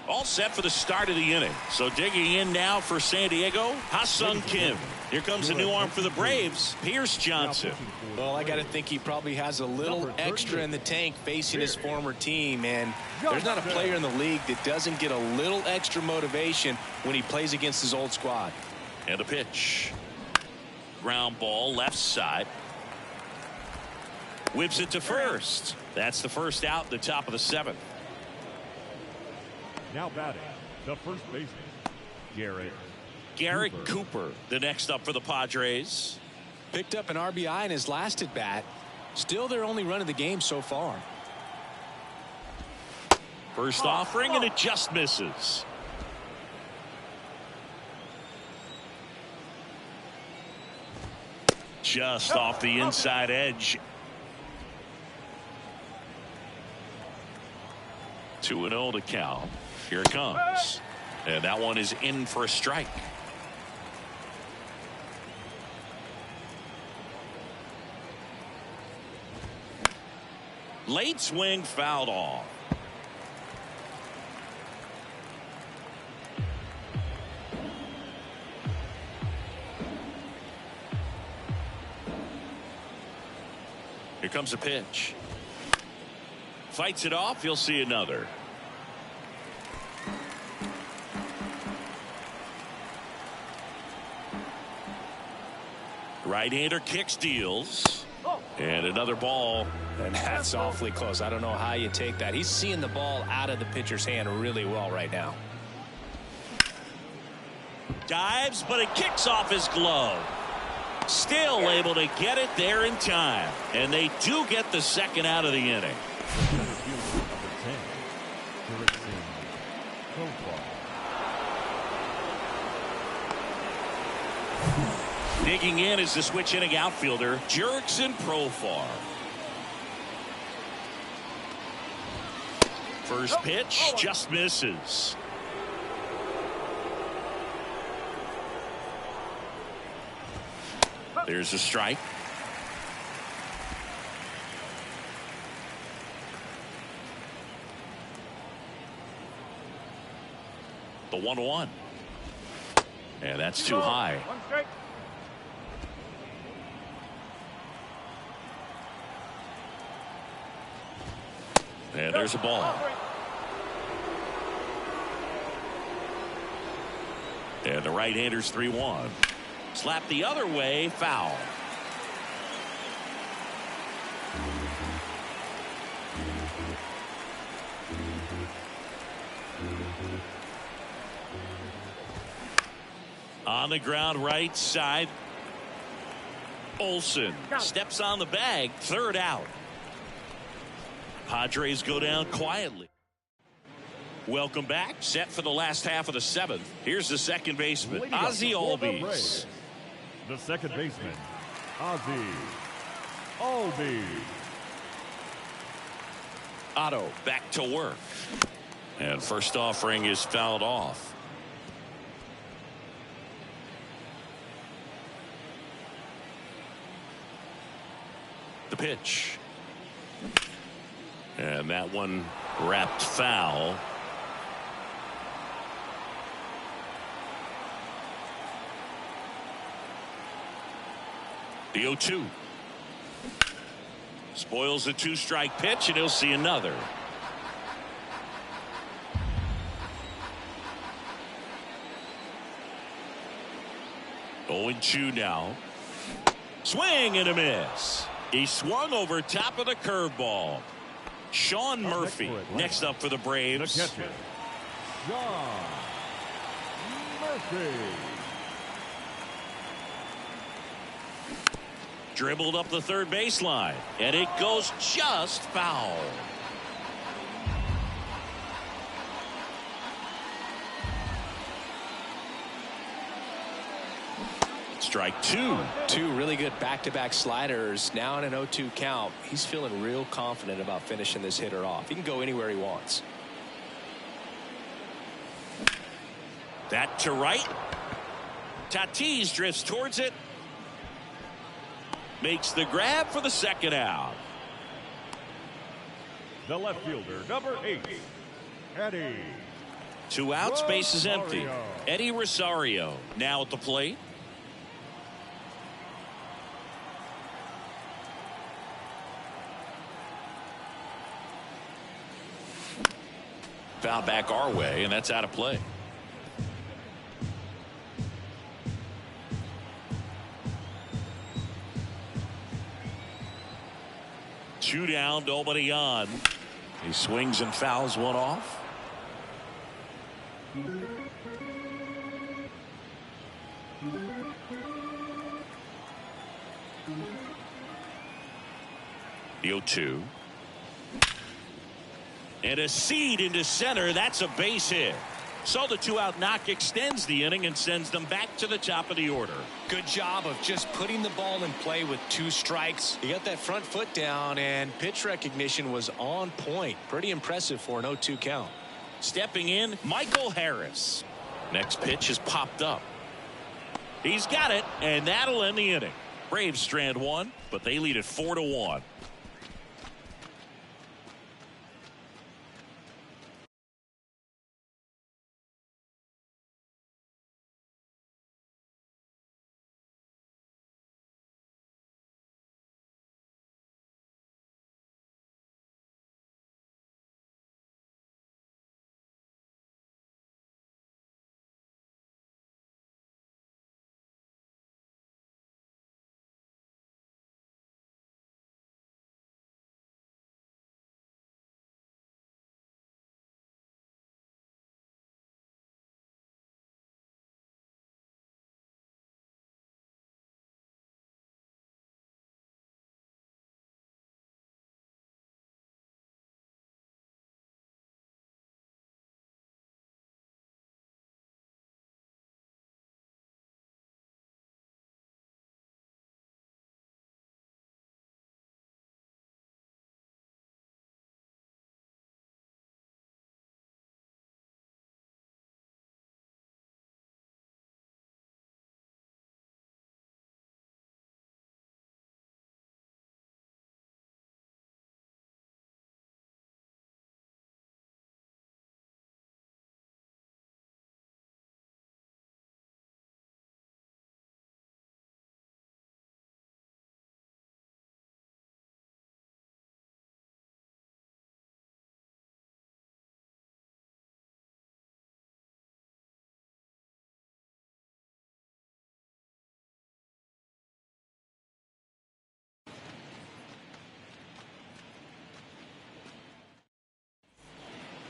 All set for the start of the inning. So digging in now for San Diego, Ha-Seong Kim. Here comes a new arm for the Braves, Pierce Johnson. Well, I got to think he probably has a little extra in the tank facing his former team, and there's not a player in the league that doesn't get a little extra motivation when he plays against his old squad. And a pitch. Ground ball left side. Whips it to first. That's the first out in the top of the 7th. Now batting, the first baseman, Garrett Cooper, the next up for the Padres. Picked up an RBI in his last at bat. Still their only run of the game so far. First offering, and it just misses. Just off the inside edge. 2-0 to count. Here it comes. And that one is in for a strike. Late swing fouled off. Here comes a pitch. Fights it off. You'll see another. Right-hander kicks, deals. And another ball. And that's awfully close. I don't know how you take that. He's seeing the ball out of the pitcher's hand really well right now. Dives, but it kicks off his glove. Still able to get it there in time. And they do get the second out of the inning. Digging in is the switch inning outfielder, Jurickson Profar. First pitch just misses. There's a strike. The 1-1. And that's too high. And there's a ball. And the right-hander's 3-1. Slap the other way, foul. On the ground right side. Olson steps on the bag, third out. Padres go down quietly. Welcome back. Set for the last half of the 7th. Here's the second baseman, Ozzie Albies. The second baseman, Ozzie Albies. Otto back to work. And first offering is fouled off. The pitch. And that one wrapped foul. The 0-2. Spoils a 2-strike pitch, and he'll see another. Oh, 0-2 now. Swing and a miss. He swung over top of the curveball. Sean Murphy next up for the Braves. The catcher, Sean Murphy. Dribbled up the third baseline, and it goes just foul. Strike two. Two really good back-to-back sliders. Now in an 0-2 count. He's feeling real confident about finishing this hitter off. He can go anywhere he wants. That to right. Tatis drifts towards it. Makes the grab for the second out. The left fielder, number 8, Eddie. 2 outs, base is empty. Rosario. Eddie Rosario now at the plate. Foul back our way, and that's out of play. Two down, nobody on. He swings and fouls one off. The 0-2. And a seed into center. That's a base hit. So the 2-out knock extends the inning and sends them back to the top of the order. Good job of just putting the ball in play with 2 strikes. He got that front foot down, and pitch recognition was on point. Pretty impressive for an 0-2 count. Stepping in, Michael Harris. Next pitch has popped up. He's got it, and that'll end the inning. Braves strand 1, but they lead it 4-1.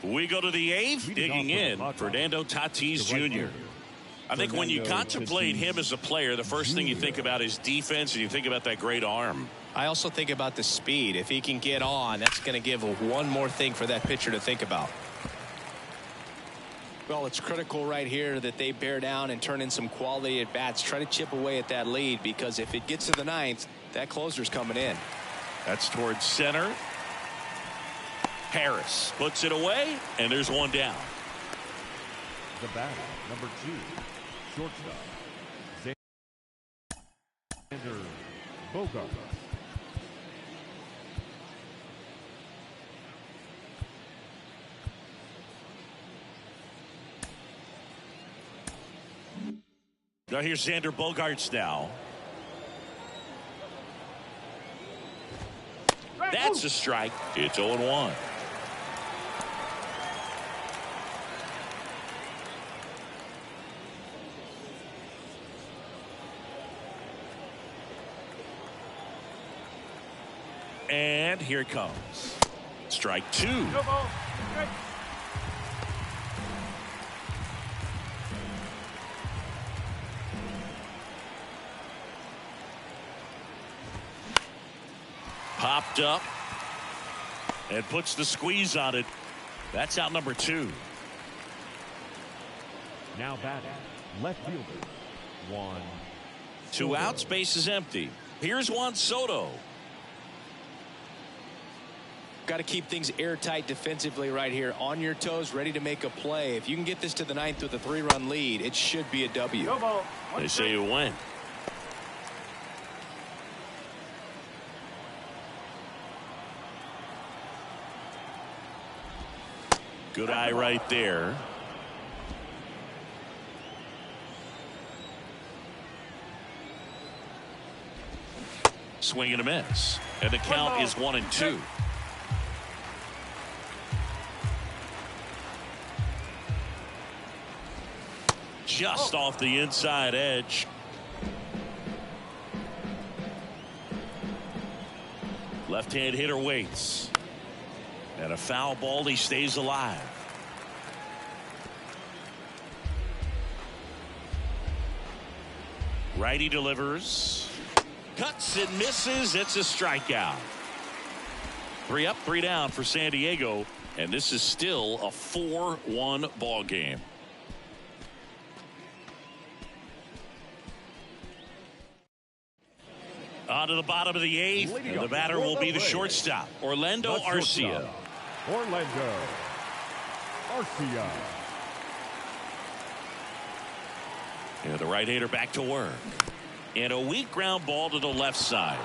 We go to the 8th, digging in, Fernando Tatis Jr. I think when you contemplate him as a player, the first thing you think about is defense, and you think about that great arm. I also think about the speed. If he can get on, that's going to give one more thing for that pitcher to think about. Well, it's critical right here that they bear down and turn in some quality at bats. Try to chip away at that lead, because if it gets to the 9th, that closer's coming in. That's towards center. Harris puts it away, and there's one down. The batter, number 2, shortstop, Xander Bogaerts. Now here's Xander Bogaerts now. That's a strike. It's 0-1. And here it comes. Strike 2. No ball. Strike. Popped up and puts the squeeze on it. That's out number 2. Now batting, left fielder, Juan. 2 out, space is empty. Here's Juan Soto. Got to keep things airtight defensively right here. On your toes, ready to make a play. If you can get this to the 9th with a 3-run lead, it should be a W. No ball. They say you win. Good eye right there. Swing and a miss. And the count is 1-2. Just off the inside edge. Left-hand hitter waits. And a foul ball, he stays alive. Righty delivers. Cuts and misses. It's a strikeout. 3 up, 3 down for San Diego. And this is still a 4-1 ball game. On to the bottom of the 8th. And the batter will be the shortstop, Orlando Arcia. Orlando Arcia. And the right-hander back to work. And a weak ground ball to the left side.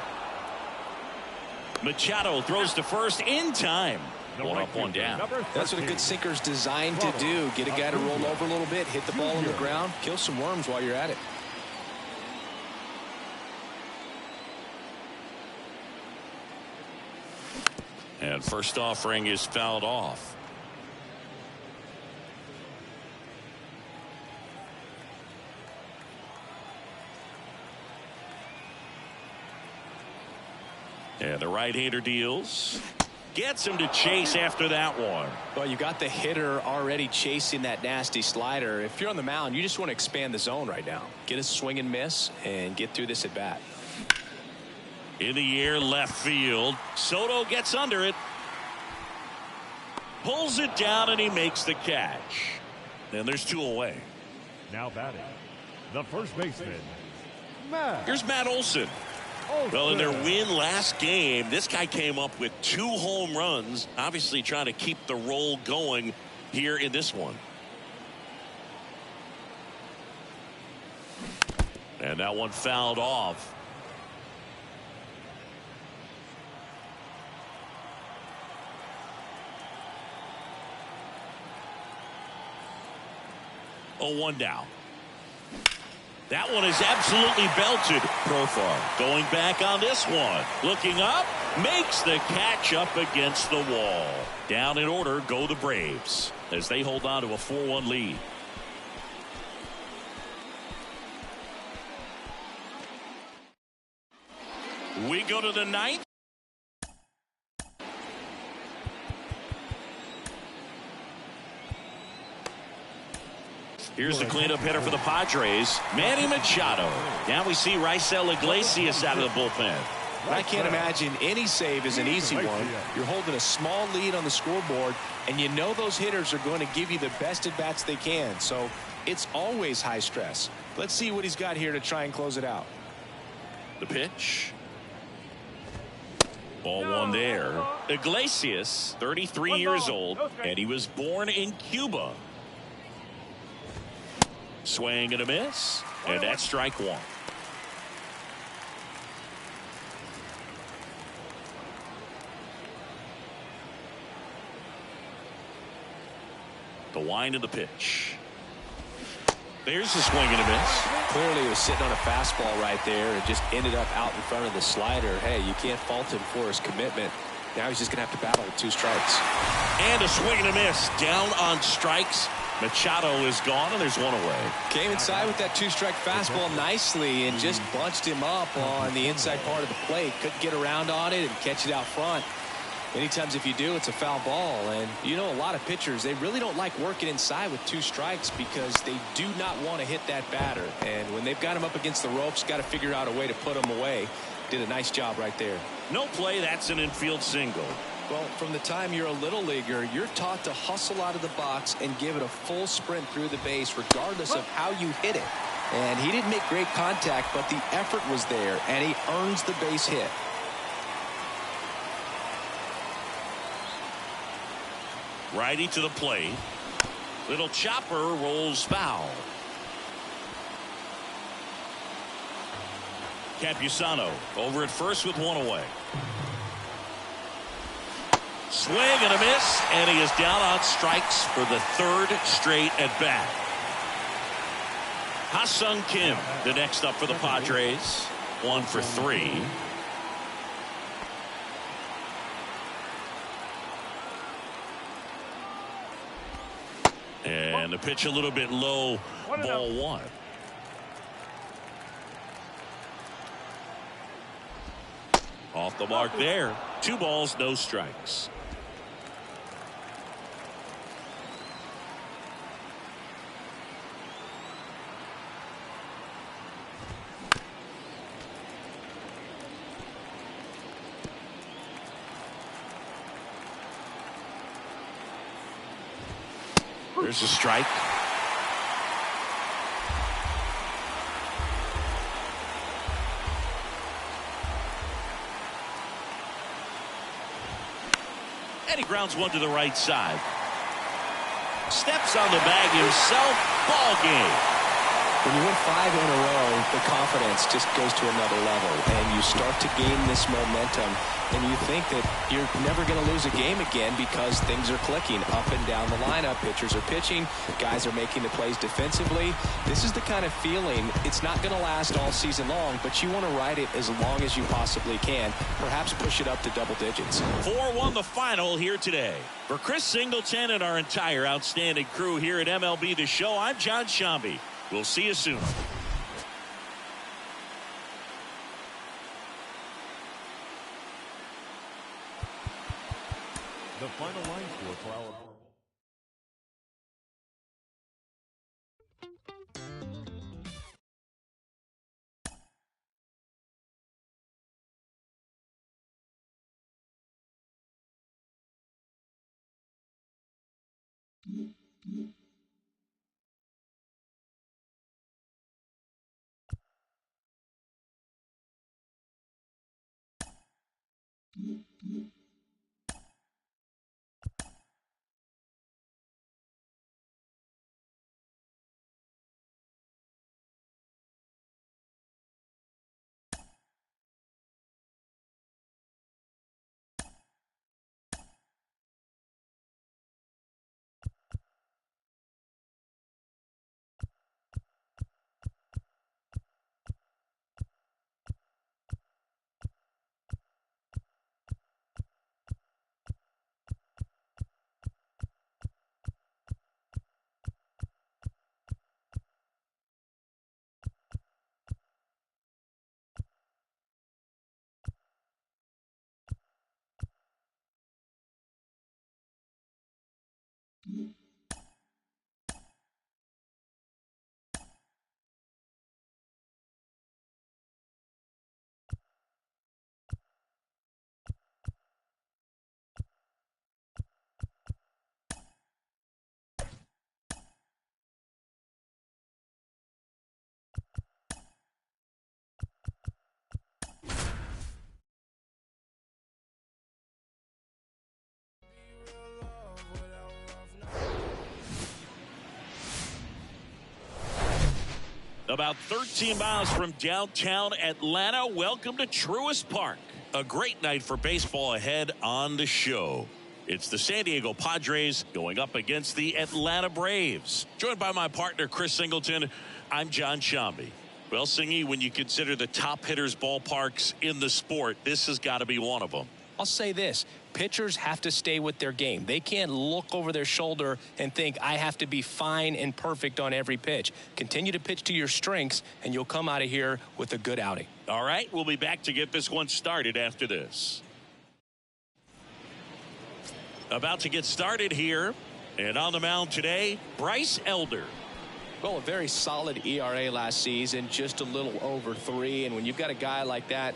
Machado throws to first in time. 1 up, 1 down. That's what a good sinker's designed to do. Get a guy to roll over a little bit, hit the ball on the ground, kill some worms while you're at it. And first offering is fouled off. And the right-hander deals. Gets him to chase after that one. Well, you got the hitter already chasing that nasty slider. If you're on the mound, you just want to expand the zone right now. Get a swing and miss and get through this at bat. In the air, left field. Soto gets under it. Pulls it down, and he makes the catch. And there's 2 away. Now batting, the first baseman, Matt. Here's Matt Olson. Well, in their win last game, this guy came up with 2 home runs, obviously trying to keep the roll going here in this one. And that one fouled off. Oh, 1 down. That one is absolutely belted. Profar going back on this one. Looking up. Makes the catch up against the wall. Down in order go the Braves as they hold on to a 4-1 lead. We go to the 9th. Here's the cleanup hitter for the Padres, Manny Machado. Now we see Raisel Iglesias out of the bullpen. I can't imagine any save is an easy one. You're holding a small lead on the scoreboard, and you know those hitters are going to give you the best at bats they can. So it's always high stress. Let's see what he's got here to try and close it out. The pitch. Ball 1 there. Iglesias, 33 years old, and he was born in Cuba. Swing and a miss, and that's strike 1. The wind of the pitch. There's the swing and a miss. Clearly he was sitting on a fastball right there and just ended up out in front of the slider. Hey, you can't fault him for his commitment. Now he's just going to have to battle with 2 strikes. And a swing and a miss. Down on strikes. Machado is gone, and there's 1 away. Came inside with that 2-strike fastball nicely and just bunched him up on the inside part of the plate. Couldn't get around on it and catch it out front. Many times if you do, it's a foul ball. And you know, a lot of pitchers, they really don't like working inside with 2 strikes because they do not want to hit that batter. And when they've got him up against the ropes, got to figure out a way to put him away. Did a nice job right there. No play. That's an infield single. Well, from the time you're a little leaguer, you're taught to hustle out of the box and give it a full sprint through the base regardless of how you hit it. And he didn't make great contact, but the effort was there, and he earns the base hit. Righty to the plate. Little chopper rolls foul. Campusano over at first with 1 away. Swing and a miss, and he is down on strikes for the 3rd straight at bat. Ha-Sung Kim, the next up for the Padres. 1 for 3. And the pitch a little bit low, ball 1. Off the mark there. 2 balls, no strikes. There's a strike. And he grounds 1 to the right side. Steps on the bag himself. Ball game. When you win 5 in a row, the confidence just goes to another level, and you start to gain this momentum, and you think that you're never going to lose a game again because things are clicking up and down the lineup. Pitchers are pitching. Guys are making the plays defensively. This is the kind of feeling, it's not going to last all season long, but you want to ride it as long as you possibly can. Perhaps push it up to double digits. 4-1 the final here today. For Chris Singleton and our entire outstanding crew here at MLB The Show, I'm John Shambi. We'll see you soon. The final line score for our About 13 miles from downtown Atlanta, welcome to Truist Park. A great night for baseball ahead on the show. It's the San Diego Padres going up against the Atlanta Braves. Joined by my partner, Chris Singleton, I'm John Shambi. Well, Singy, when you consider the top hitters ballparks in the sport, this has got to be one of them. I'll say this. Pitchers have to stay with their game. They can't look over their shoulder and think, I have to be fine and perfect on every pitch. Continue to pitch to your strengths, and you'll come out of here with a good outing. All right, we'll be back to get this one started after this. About to get started here. And on the mound today, Bryce Elder. Well, a very solid ERA last season, just a little over 3. And when you've got a guy like that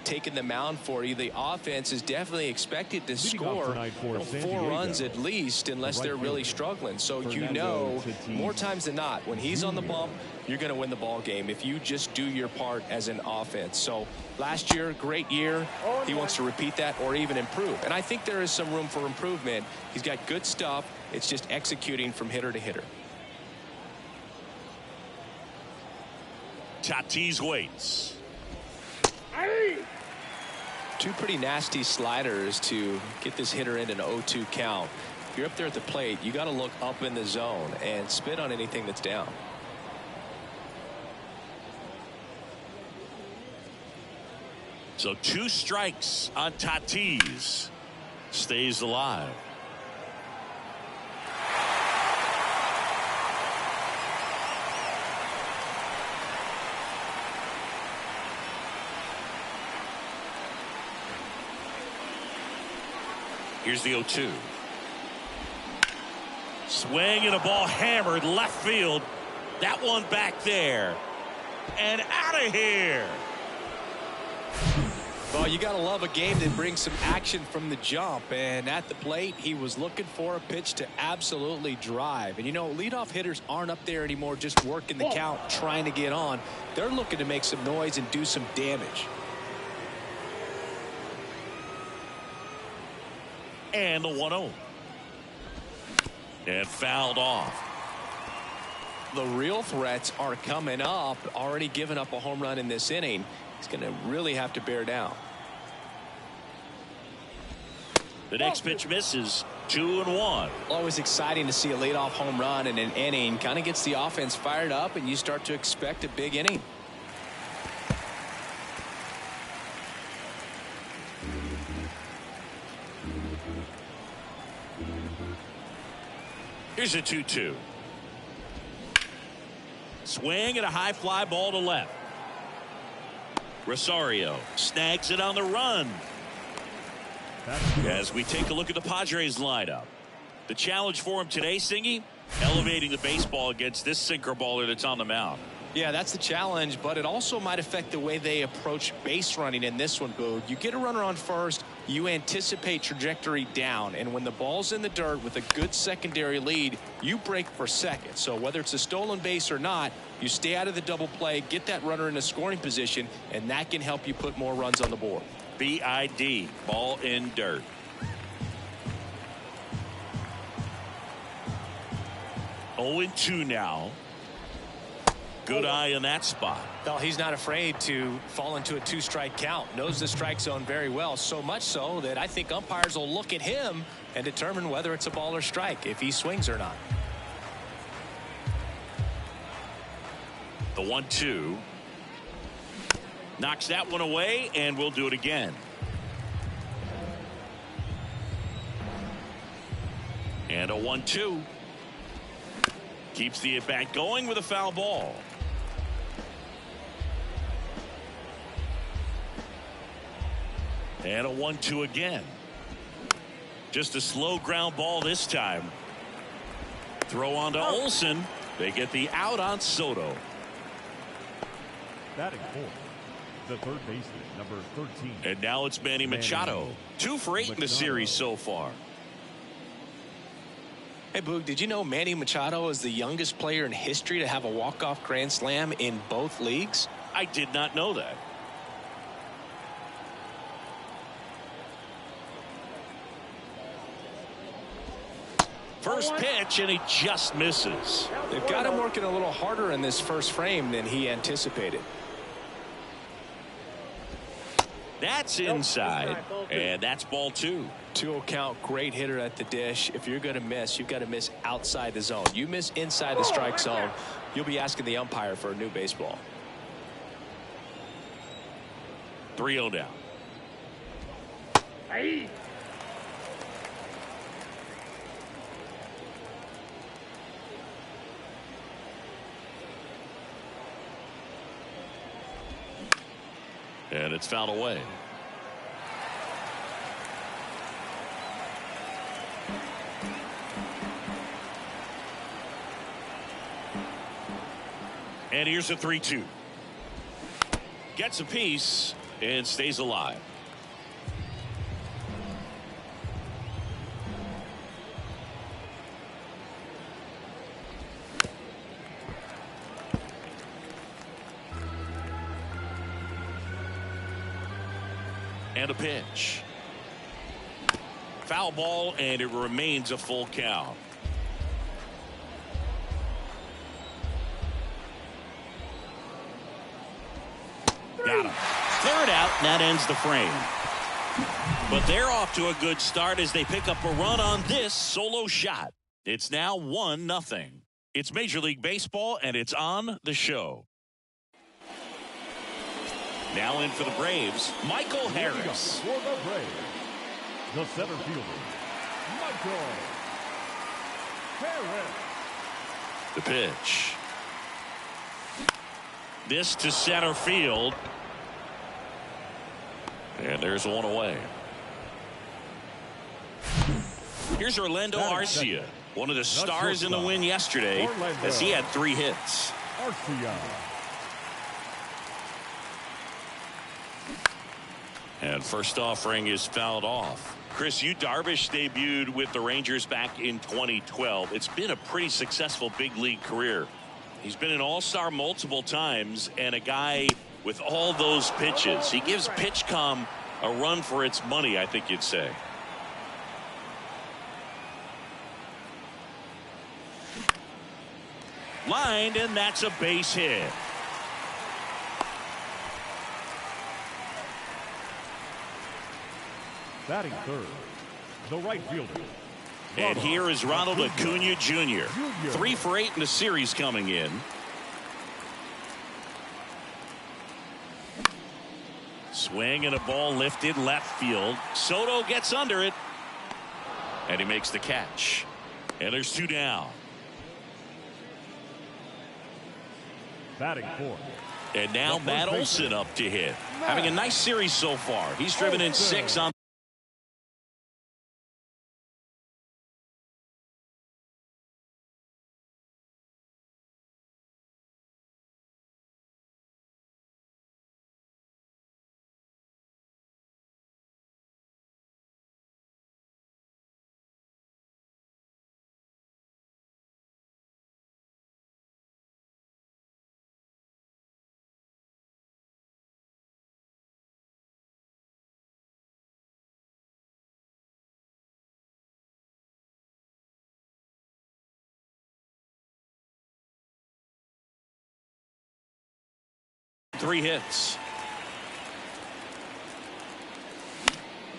taking the mound for you, the offense is definitely expected to score 4 runs at least, unless they're really struggling. So you know, more times than not, when he's on the bump, you're going to win the ball game if you just do your part as an offense. So last year, great year. He wants to repeat that or even improve. And I think there is some room for improvement. He's got good stuff. It's just executing from hitter to hitter. Tatis waits. 2 pretty nasty sliders to get this hitter in an 0-2 count. If you're up there at the plate, you got to look up in the zone and spit on anything that's down. So 2 strikes on Tatis. Stays alive. Here's the 0-2. Swing and a ball hammered left field. That one back there. And out of here. Well, you got to love a game that brings some action from the jump. And at the plate, he was looking for a pitch to absolutely drive. And, you know, leadoff hitters aren't up there anymore just working the count, trying to get on. They're looking to make some noise and do some damage. And the 1-0. And fouled off. The real threats are coming up. Already given up a home run in this inning. He's going to really have to bear down. The next pitch misses. 2-1. Always exciting to see a leadoff home run in an inning. Kind of gets the offense fired up, and you start to expect a big inning. Here's a 2-2. Swing and a high fly ball to left. Rosario snags it on the run. As we take a look at the Padres lineup. The challenge for him today, Singy, elevating the baseball against this sinker baller that's on the mound. Yeah, that's the challenge, but it also might affect the way they approach base running in this one, Boog. You get a runner on first, you anticipate trajectory down, and when the ball's in the dirt with a good secondary lead, you break for second. So whether it's a stolen base or not, you stay out of the double play, get that runner in a scoring position, and that can help you put more runs on the board. BID, ball in dirt. Oh, 0-2 now. Good eye in that spot. Well, he's not afraid to fall into a 2-strike count. Knows the strike zone very well, so much so that I think umpires will look at him and determine whether it's a ball or strike, if he swings or not. The 1-2. Knocks that one away, and we'll do it again. And a 1-2. Keeps the at-bat going with a foul ball. And a 1-2 again. Just a slow ground ball this time. Throw on to Olsen. They get the out on Soto. Batting fourth, the third baseman, number 13. And now it's Manny Machado. 2 for 8 in the series so far. Hey, Boog, did you know Manny Machado is the youngest player in history to have a walk-off grand slam in both leagues? I did not know that. First pitch, and he just misses. They've got him working a little harder in this first frame than he anticipated. That's inside, and that's ball 2. 2-0 count, great hitter at the dish. If you're going to miss, you've got to miss outside the zone. You miss inside the strike zone, you'll be asking the umpire for a new baseball. 3-0 down. And it's fouled away. And here's a 3-2. Gets a piece and stays alive. And a pitch. Foul ball, and it remains a full count. Got him. Third out, and that ends the frame. But they're off to a good start as they pick up a run on this solo shot. It's now 1-0. It's Major League Baseball, and it's on the show. Now in for the Braves, Michael Harris. For the Braves, the center fielder, Michael Harris. The pitch. This to center field. And there's one away. Here's Orlando Arcia, one of the stars in the win yesterday, as he had 3 hits. Arcia. And first offering is fouled off. Chris, Yu Darvish debuted with the Rangers back in 2012. It's been a pretty successful big league career. He's been an all-star multiple times and a guy with all those pitches. He gives PitchCom a run for its money, I think you'd say. Lined, and that's a base hit. Batting third, the right fielder. And here is Ronald Acuna Jr. 3 for 8 in the series coming in. Swing and a ball lifted left field. Soto gets under it. And he makes the catch. And there's 2 down. Batting fourth. And now Matt Olson up to hit. Having a nice series so far. He's driven in 6 on. Three hits.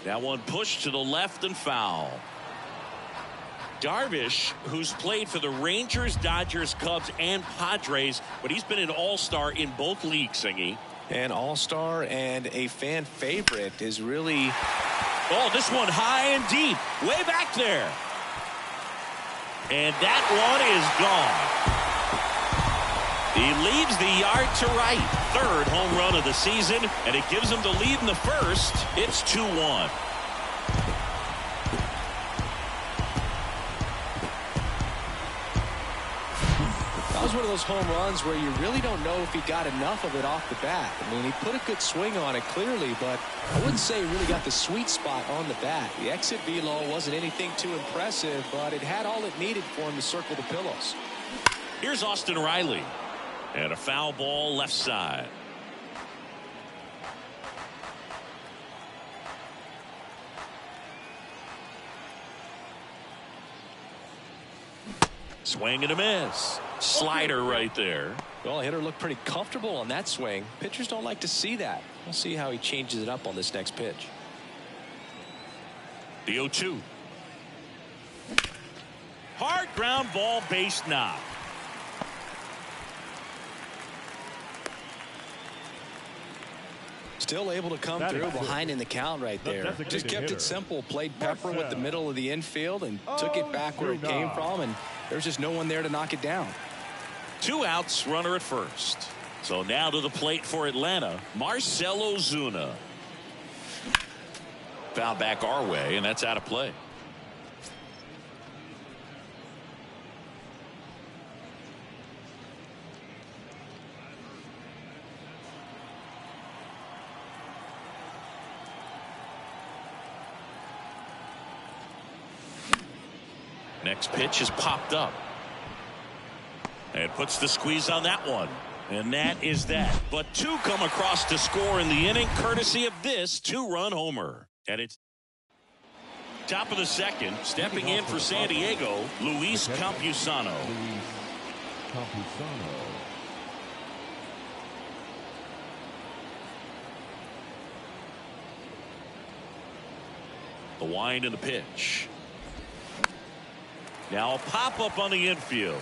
That one pushed to the left and foul. Darvish, who's played for the Rangers, Dodgers, Cubs, and Padres, but he's been an all-star in both leagues, Singy. An all-star and a fan favorite is really. Oh, this one high and deep, way back there. And that one is gone. He leaves the yard to right. 3rd home run of the season, and it gives him the lead in the first. It's 2-1. That was one of those home runs where you really don't know if he got enough of it off the bat. I mean, he put a good swing on it clearly, but I wouldn't say he really got the sweet spot on the bat. The exit velo wasn't anything too impressive, but it had all it needed for him to circle the pillows. Here's Austin Riley. And a foul ball left side. Swing and a miss. Slider right there. Well, the hitter looked pretty comfortable on that swing. Pitchers don't like to see that. We'll see how he changes it up on this next pitch. The 0-2. Hard ground ball, base knock. Still able to come through behind in the count right there. Just kept it simple. Played pepper with the middle of the infield and took it back where it came from, and there's just no one there to knock it down. 2 outs, runner at first. So now to the plate for Atlanta, Marcell Ozuna. Foul back our way, and that's out of play. Next pitch is popped up. And puts the squeeze on that one. And that is that. But 2 come across to score in the inning, courtesy of this 2-run homer. And it's top of the second. Stepping in for San Diego, Luis Campusano. The wind and the pitch. Now a pop-up on the infield.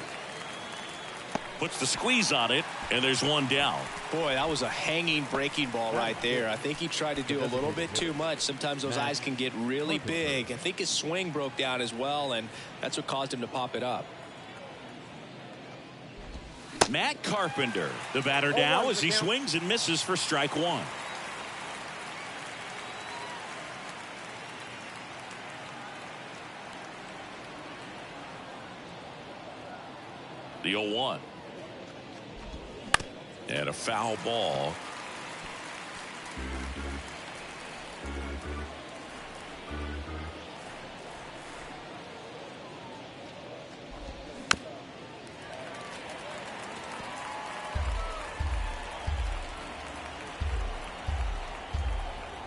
Puts the squeeze on it, and there's 1 down. Boy, that was a hanging breaking ball right there. I think he tried to do a little bit too much. Sometimes those eyes can get really big. I think his swing broke down as well, and that's what caused him to pop it up. Matt Carpenter, the batter now as he swings and misses for strike 1. The 0-1. And a foul ball.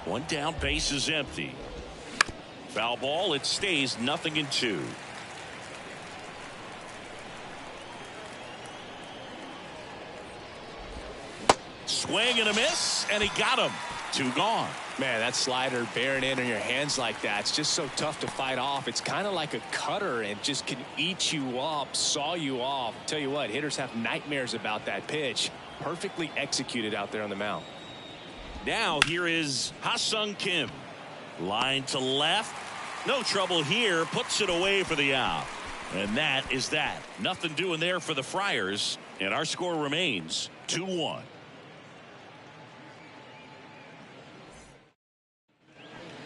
One down, base is empty. Foul ball, it stays 0-2. Swing and a miss, and he got him. 2 gone. Man, that slider bearing in on your hands like that, it's just so tough to fight off. It's kind of like a cutter and just can eat you up, saw you off. Tell you what, hitters have nightmares about that pitch. Perfectly executed out there on the mound. Now here is Ha-Seong Kim. Line to left. No trouble here. Puts it away for the out. And that is that. Nothing doing there for the Friars. And our score remains 2-1.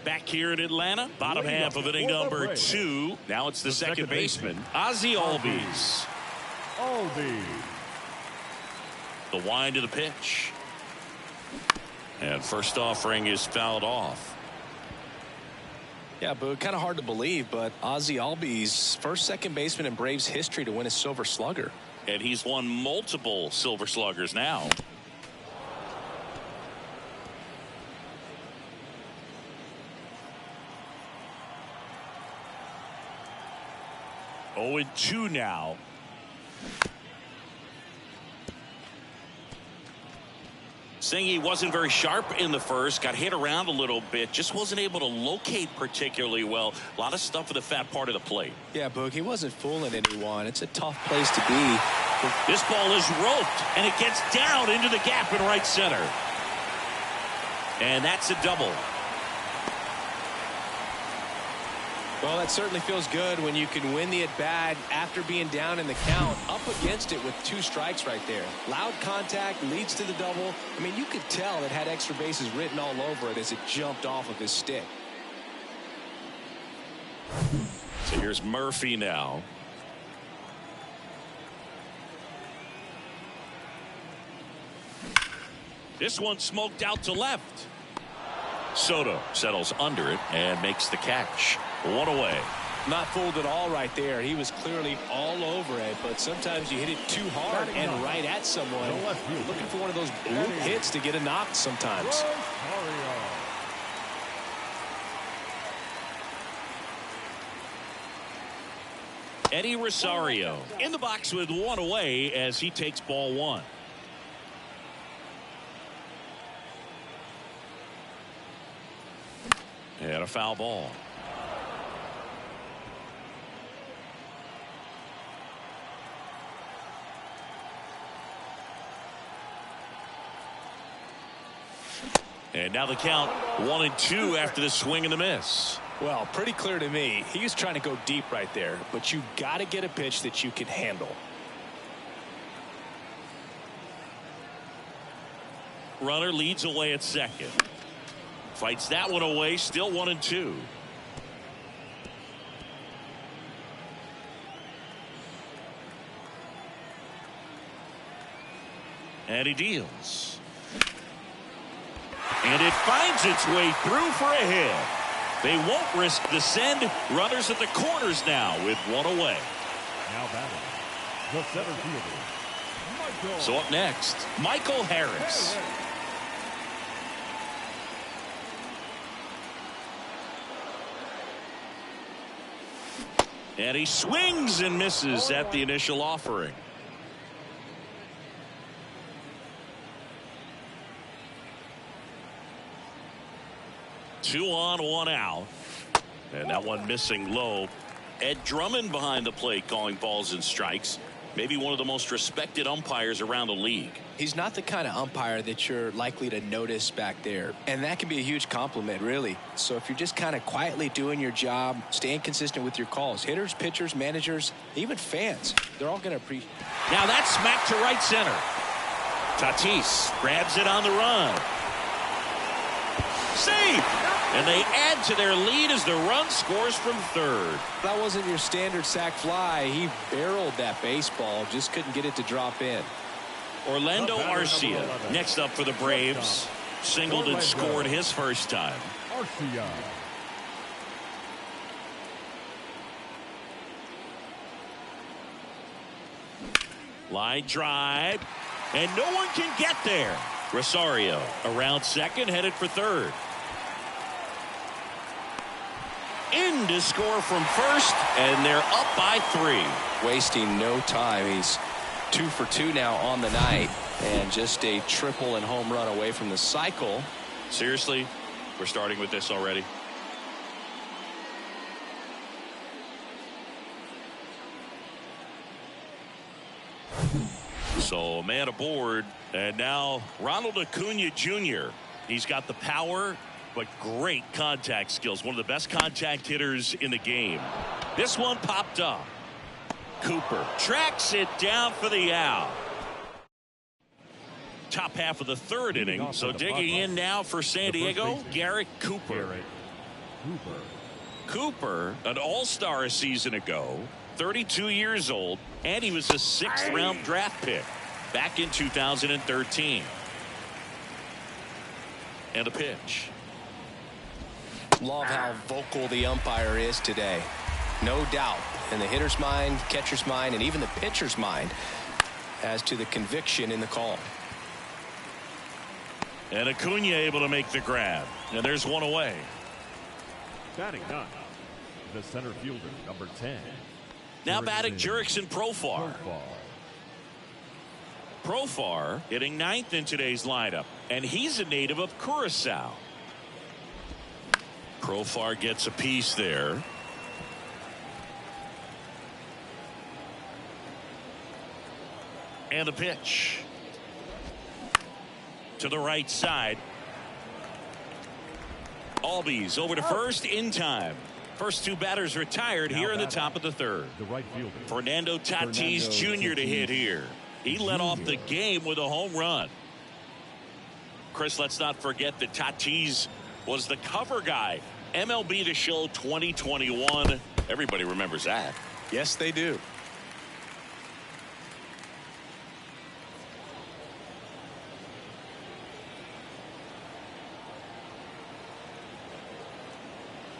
Back here in Atlanta, bottom half of inning number 2. Now it's the second baseman, Ozzie Albies. The wind of the pitch. And first offering is fouled off. Yeah, but kind of hard to believe, but Ozzie Albies, first second baseman in Braves history to win a Silver Slugger. And he's won multiple Silver Sluggers now. Oh, and 2 now. Saying he wasn't very sharp in the first, got hit around a little bit, just wasn't able to locate particularly well. A lot of stuff at the fat part of the plate. Yeah, Boog, he wasn't fooling anyone. It's a tough place to be. This ball is roped, and it gets down into the gap in right center. And that's a double. Well, that certainly feels good when you can win the at-bat after being down in the count, up against it with 2 strikes right there. Loud contact leads to the double. I mean, you could tell it had extra bases written all over it as it jumped off of his stick. So here's Murphy now. This one smoked out to left. Soto settles under it and makes the catch. 1 away. Not fooled at all right there. He was clearly all over it, but sometimes you hit it too hard and right at someone. You're looking for one of those bloop hits to get a knock sometimes. Eddie Rosario in the box with 1 away as he takes ball 1. And a foul ball. And now the count 1-2 after the swing and the miss. Well, pretty clear to me. He was trying to go deep right there, but you got to get a pitch that you can handle. Runner leads away at second. Fights that one away, still 1-2. And he deals. And it finds its way through for a hit. They won't risk the send. Runners at the corners now with one away. Now batting, the center fielder, Michael. So up next, Michael Harris. And he swings and misses at the initial offering. Two on, one out. And that one missing low. Ed Drummond behind the plate calling balls and strikes. Maybe one of the most respected umpires around the league. He's not the kind of umpire that you're likely to notice back there. And that can be a huge compliment, really. So if you're just kind of quietly doing your job, staying consistent with your calls, hitters, pitchers, managers, even fans, they're all going to appreciate. Now that's smacked to right center. Tatis grabs it on the run. Safe! And they add to their lead as the run scores from third. That wasn't your standard sac fly. He barreled that baseball, just couldn't get it to drop in. Orlando Arcia next up for the Braves. Singled and scored his first time. Arcia. Line drive. And no one can get there. Rosario around second, headed for third. In to score from first, and they're up by 3. Wasting no time. He's 2 for 2 now on the night, and just a triple and home run away from the cycle. Seriously, we're starting with this already. So a man aboard, and now Ronald Acuna Jr. He's got the power, but great contact skills. One of the best contact hitters in the game. This one popped up. Cooper tracks it down for the out. Top half of the third inning. So digging in now for San Diego, Garrett Cooper. Cooper, an all-star a season ago, 32 years old, and he was a 6th-round draft pick back in 2013. And a pitch. Love how vocal the umpire is today. No doubt in the hitter's mind, catcher's mind, and even the pitcher's mind as to the conviction in the call. And Acuna able to make the grab. And there's one away. Batting 9, the center fielder, number 10. Now batting Jurickson Profar. Profar hitting 9th in today's lineup. And he's a native of Curacao. Profar gets a piece there. And a pitch. To the right side. Albies over to first in time. First 2 batters retired here in the top of the third. The right fielder, Fernando Tatis Jr. to hit here. He led off the game with a home run. Chris, let's not forget that Tatis was the cover guy. MLB The Show 2021. Everybody remembers that. Yes, they do.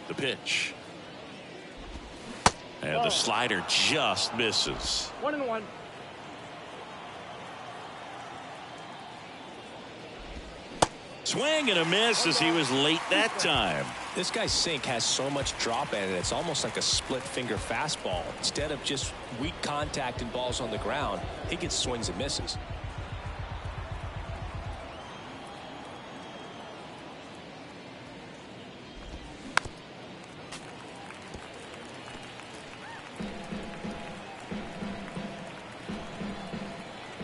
The pitch. And the slider just misses. 1-1. Swing and a miss as he was late that time. This guy's sink has so much drop in it. It's almost like a split finger fastball. Instead of just weak contact and balls on the ground, he gets swings and misses.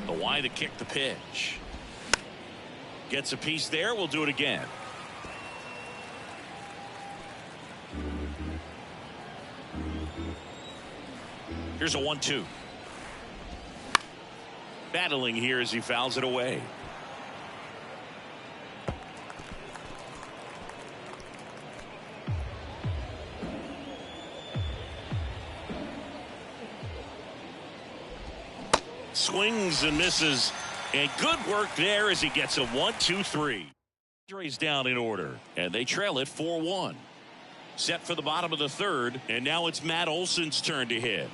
The wide to kick the pitch. Gets a piece there. We'll do it again. Here's a 1-2. Battling here as he fouls it away. Swings and misses. And good work there as he gets a 1-2-3. Padres down in order. And they trail it 4-1. Set for the bottom of the third. And now it's Matt Olson's turn to hit.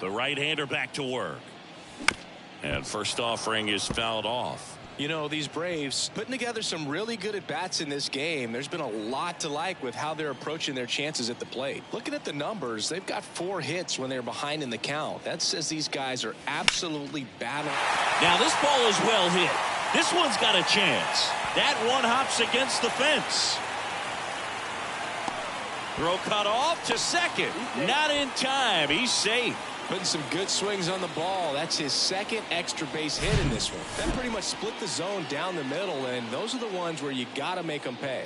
The right-hander back to work. And first offering is fouled off. You know, these Braves putting together some really good at-bats in this game. There's been a lot to like with how they're approaching their chances at the plate. Looking at the numbers, they've got 4 hits when they're behind in the count. That says these guys are absolutely battling. Now this ball is well hit. This one's got a chance. That one hops against the fence. Throw cut off to second. Not in time. He's safe. Putting some good swings on the ball. That's his second extra base hit in this one. That pretty much split the zone down the middle, and those are the ones where you got to make them pay.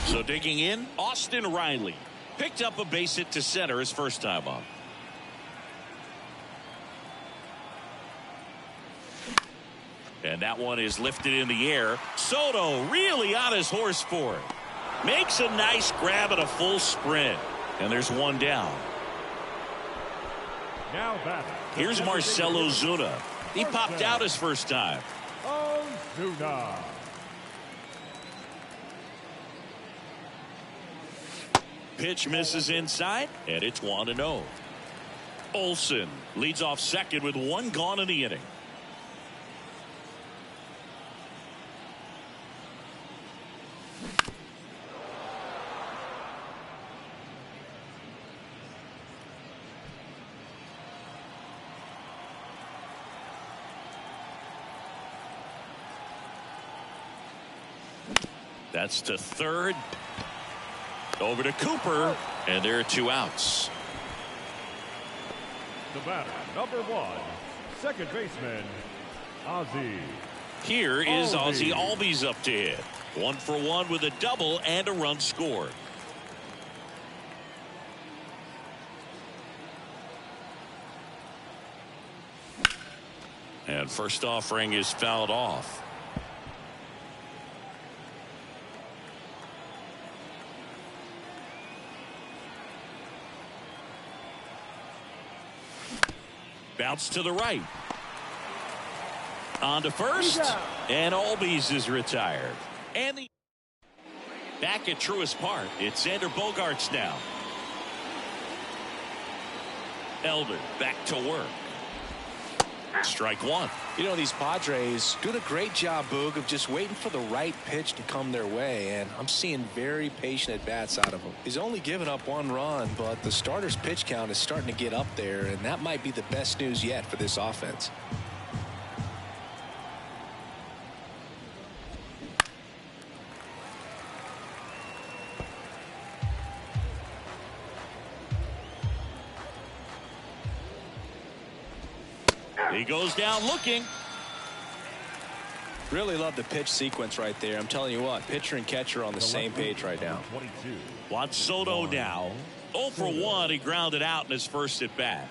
So digging in, Austin Riley picked up a base hit to center his first time up. And that one is lifted in the air. Soto really on his horse for it. Makes a nice grab at a full sprint. And there's one down. Now batting. Here's Marcell Ozuna. He popped out his first time. Ozuna. Pitch misses inside, and it's 1-0. Olson leads off second with 1 gone in the inning. That's to third. Over to Cooper, and there are 2 outs. The batter, number 1, second baseman, Ozzy. Here is Ozzy Albies up to hit. 1 for 1 with a double and a run scored. And first offering is fouled off. Bounce to the right. On to first. And Albies is retired. And the back at Truist Park. It's Xander Bogaerts now. Elder back to work. Strike 1. You know, these Padres doing a great job, Boog, of just waiting for the right pitch to come their way, and I'm seeing very patient at-bats out of him. He's only given up 1 run, but the starter's pitch count is starting to get up there, and that might be the best news yet for this offense. He goes down looking. Really love the pitch sequence right there. I'm telling you what, pitcher and catcher on the same page right now. Juan Soto now. 0 for 1. He grounded out in his first at bat.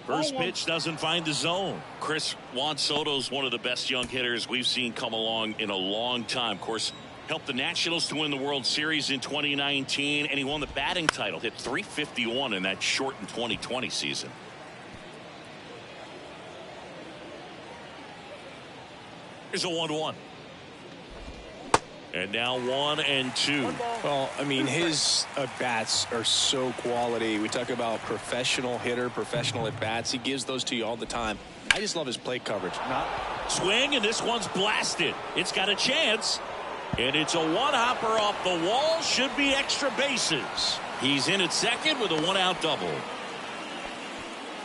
First pitch doesn't find the zone. Juan Soto's one of the best young hitters we've seen come along in a long time. Of course, helped the Nationals to win the World Series in 2019, and he won the batting title. Hit .351 in that shortened 2020 season. Here's a 1-1. And now 1-2. Well, I mean, his at-bats are so quality. We talk about professional hitter, professional at-bats. He gives those to you all the time. I just love his plate coverage. Swing, and this one's blasted. It's got a chance. And it's a one-hopper off the wall. Should be extra bases. He's in at second with a 1-out double.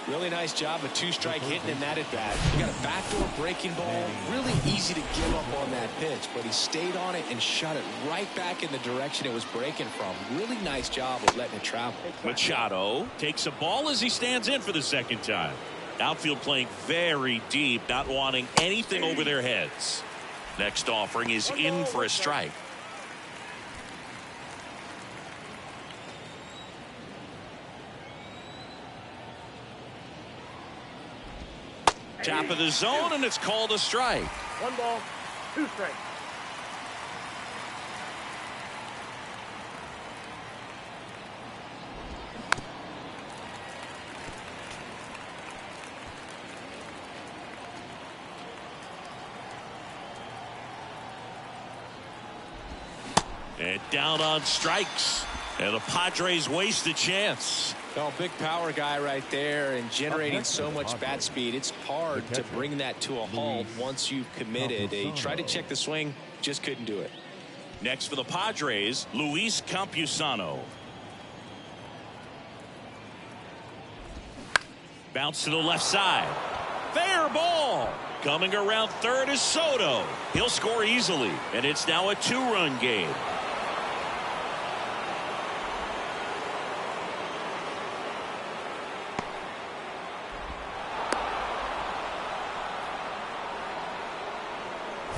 Really nice job of two-strike hitting in that at-bat. He got a backdoor breaking ball. Really easy to give up on that pitch, but he stayed on it and shot it right back in the direction it was breaking from. Really nice job of letting it travel. Machado takes a ball as he stands in for the second time. Outfield playing very deep, not wanting anything over their heads. Next offering is in for a strike. Top of the zone, and it's called a strike. 1 ball, 2 strikes. And down on strikes. And the Padres waste a chance. Oh, big power guy right there and generating so much bat speed. It's hard to bring that to a halt once you've committed. He tried to check the swing, just couldn't do it. Next for the Padres, Luis Campusano. Bounce to the left side. Fair ball. Coming around third is Soto. He'll score easily, and it's now a 2-run game.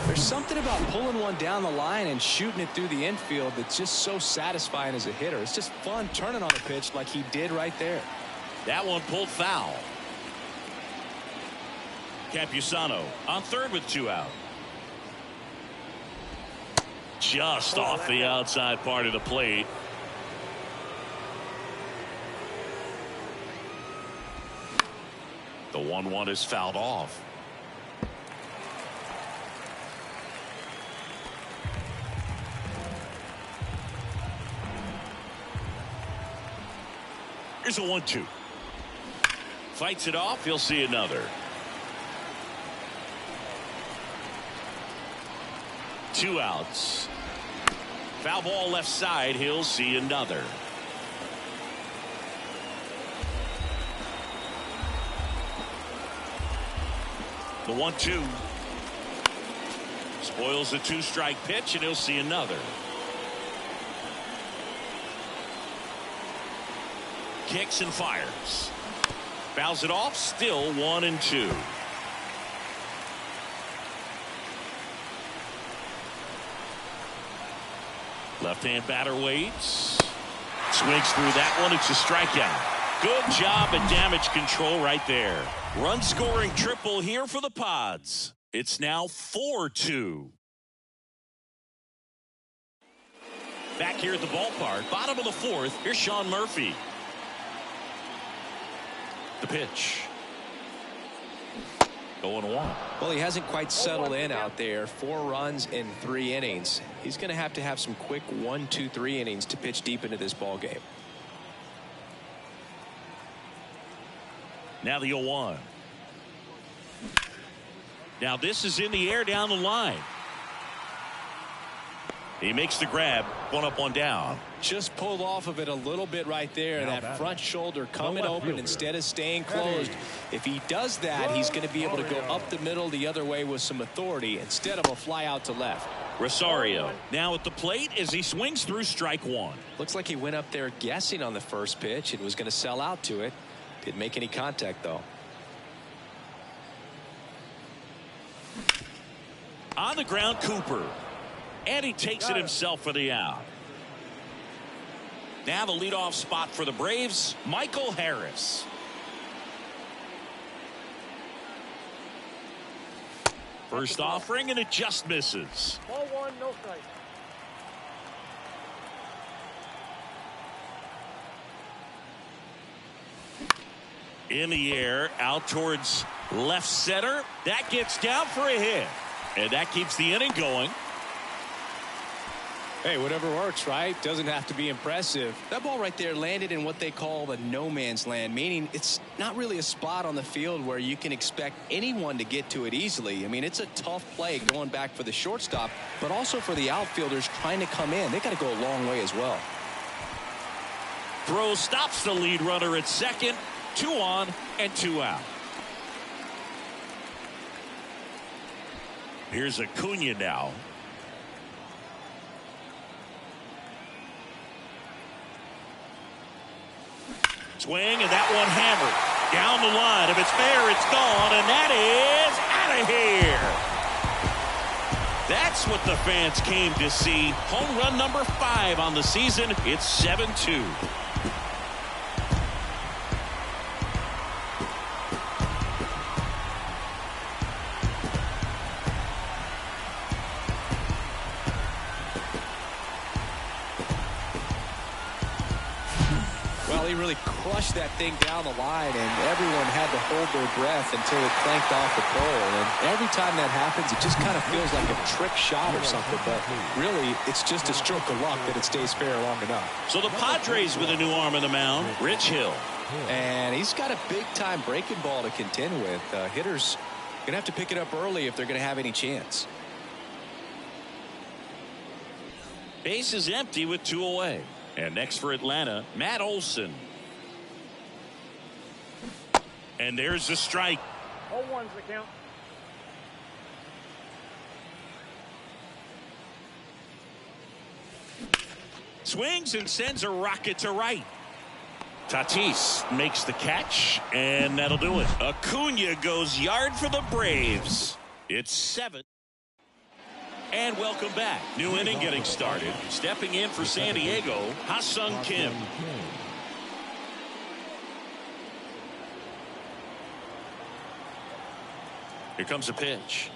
There's something about pulling one down the line and shooting it through the infield that's just so satisfying as a hitter. It's just fun turning on a pitch like he did right there. That one pulled foul. Campusano on third with 2 out. Just off the outside part of the plate. The 1-1 is fouled off. Here's a 1-2. Fights it off. He'll see another. 2 outs. Foul ball left side. He'll see another. The 1-2. Spoils the 2-strike pitch, and he'll see another. Kicks and fires. Fouls it off. Still 1-2. Left-hand batter waits. Swings through that one. It's a strikeout. Good job at damage control right there. Run scoring triple here for the Pods. It's now 4-2. Back here at the ballpark, bottom of the 4th. Here's Sean Murphy. The pitch. 0-1. Well, he hasn't quite settled in out there. 4 runs in 3 innings. He's going to have some quick 1, 2, 3 innings to pitch deep into this ball game. Now the 0-1. Now this is in the air down the line. He makes the grab. 1 up, 1 down. Just pulled off of it a little bit right there. That front shoulder coming open instead of staying closed. If he does that, he's going to be able to go up the middle the other way with some authority instead of a fly out to left. Rosario now at the plate as he swings through strike 1. Looks like he went up there guessing on the first pitch and was going to sell out to it. Didn't make any contact though. On the ground, Cooper. And he takes it himself for the out. Now the leadoff spot for the Braves, Michael Harris. First offering, and it just misses. Ball 1, no strike. In the air, out towards left center. That gets down for a hit. And that keeps the inning going. Hey, whatever works, right? Doesn't have to be impressive. That ball right there landed in what they call the no man's land, meaning it's not really a spot on the field where you can expect anyone to get to it easily. I mean, it's a tough play going back for the shortstop, but also for the outfielders trying to come in. They got to go a long way as well. Throw stops the lead runner at second, 2 on and 2 out. Here's Acuna now. Swing, and that one hammered down the line. If it's fair, it's gone, and that is out of here. That's what the fans came to see. Home run number 5 on the season. It's 7-2. He really crushed that thing down the line, and everyone had to hold their breath until it clanked off the pole. And every time that happens, it just kind of feels like a trick shot or something. But really, it's just a stroke of luck that it stays fair long enough. So the Padres with a new arm in the mound, Rich Hill. And he's got a big-time breaking ball to contend with. Hitters going to have to pick it up early if they're going to have any chance. Base is empty with 2 away. And next for Atlanta, Matt Olson. And there's the strike. 0-1's the count. Swings and sends a rocket to right. Tatis makes the catch, and that'll do it. Acuna goes yard for the Braves. It's 7. And welcome back. New inning getting started. Stepping in for San Diego, Ha-Seong Kim. Here comes a pitch.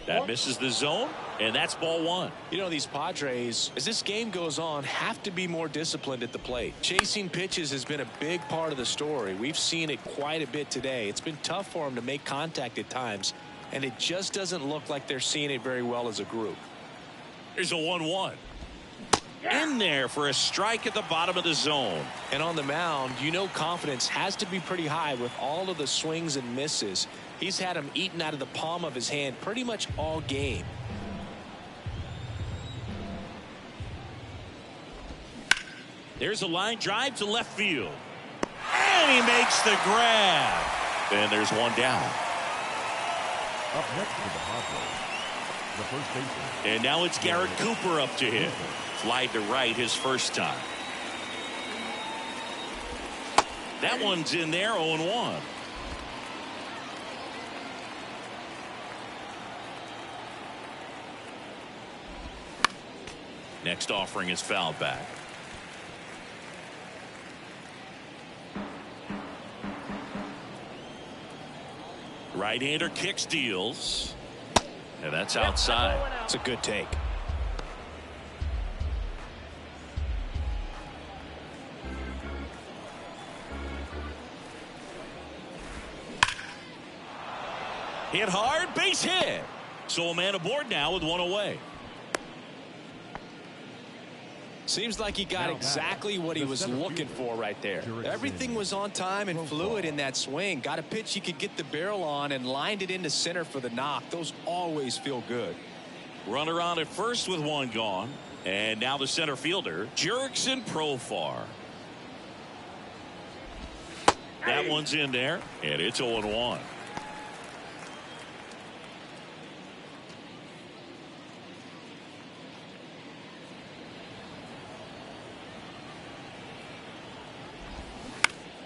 That misses the zone, and that's ball 1. You know, these Padres, as this game goes on, have to be more disciplined at the plate. Chasing pitches has been a big part of the story. We've seen it quite a bit today. It's been tough for them to make contact at times, and it just doesn't look like they're seeing it very well as a group. Here's a 1-1. In there for a strike at the bottom of the zone. And on the mound, you know, confidence has to be pretty high with all of the swings and misses. He's had them eaten out of the palm of his hand pretty much all game. There's a line drive to left field. And he makes the grab. And there's one down. Up next to the Padres, the first baseman. And now it's Garrett Cooper up to hit. Fly to right his first time. That one's in there, 0-1. Next offering is fouled back. Right-hander kicks, deals. And that's outside. It's a good take. Hit hard, base hit. So a man aboard now with 1 away. Seems like he got exactly what he was looking for right there. Everything was on time and fluid in that swing. Got a pitch he could get the barrel on and lined it into center for the knock. Those always feel good. Runner on at first with 1 gone. And now the center fielder, Jurickson Profar. That one's in there, and it's 0-1.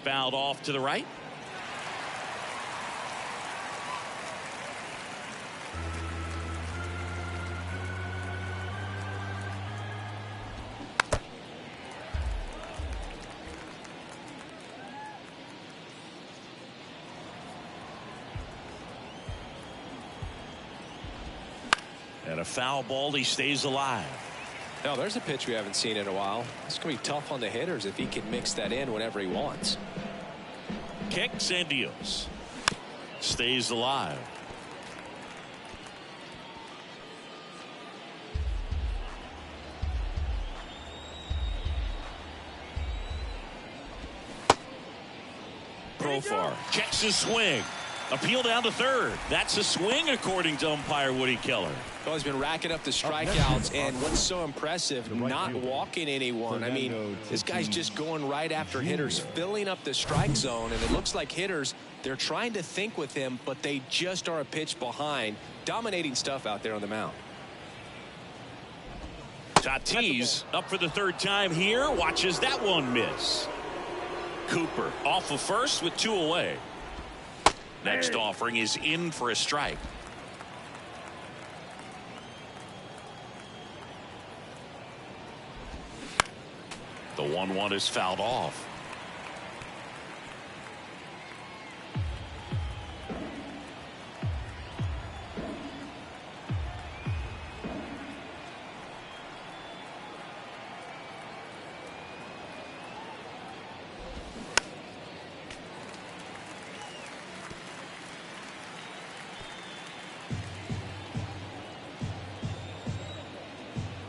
Fouled off to the right. And a foul ball, he stays alive. Now there's a pitch we haven't seen in a while. It's going to be tough on the hitters if he can mix that in whenever he wants. Kicks and deals. Stays alive. Profar checks his swing. Appeal down to third. That's a swing, according to umpire Woody Keller. Well, he's been racking up the strikeouts, and what's so impressive, not walking anyone. I mean, this guy's just going right after hitters, filling up the strike zone, and it looks like hitters, they're trying to think with him, but they just are a pitch behind. Dominating stuff out there on the mound. Tatis up for the third time here. Watches that one miss. Cooper off of first with 2 away. Next offering is in for a strike. The 1-1 is fouled off.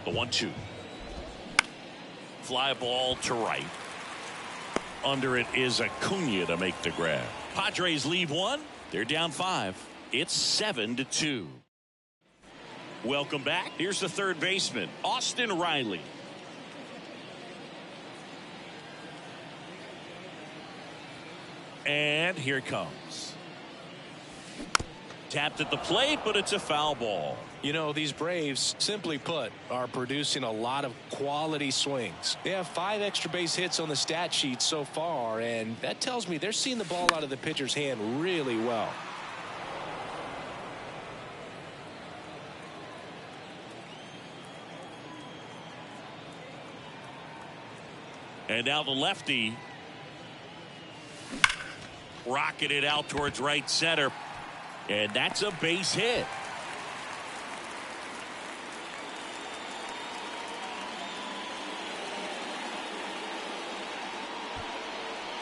The 1-2. Fly ball to right. Under it is Acuna to make the grab. Padres leave 1. They're down 5. It's 7-2. Welcome back. Here's the third baseman, Austin Riley. And here it comes. Tapped at the plate, but it's a foul ball. You know, these Braves, simply put, are producing a lot of quality swings. They have 5 extra base hits on the stat sheet so far, and that tells me they're seeing the ball out of the pitcher's hand really well. And now the lefty rocketed out towards right center. And that's a base hit.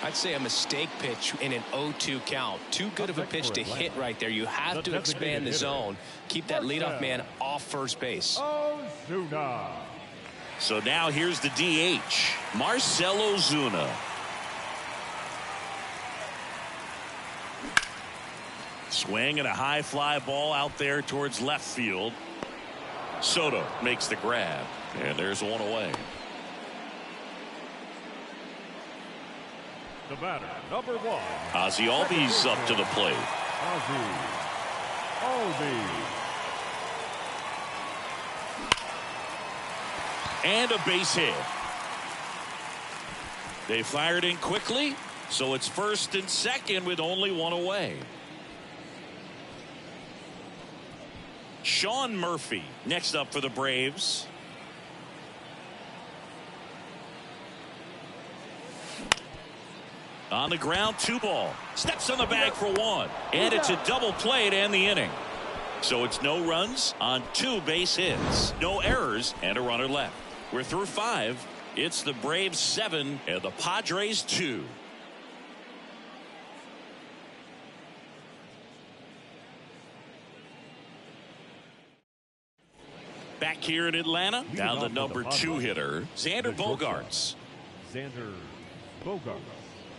I'd say a mistake pitch in an 0-2 count. Too good of a pitch to hit right there. You have to expand the zone. Keep that leadoff man off first base. Ozuna. So now here's the DH, Marcell Ozuna. Swing and a high fly ball out there towards left field. Soto makes the grab, and there's 1 away. The batter, number 1. Ozzy Albies up to the plate. Ozzy Albies. And a base hit. They fired in quickly, so it's first and second with only 1 away. Sean Murphy next up for the Braves. On the ground, 2 ball. Steps on the bag for 1. And it's a double play to end the inning. So it's no runs on 2 base hits. No errors and a runner left. We're through 5. It's the Braves 7 and the Padres 2. Back here in Atlanta, now the number 2 hitter, Xander Bogaerts. Xander Bogaerts.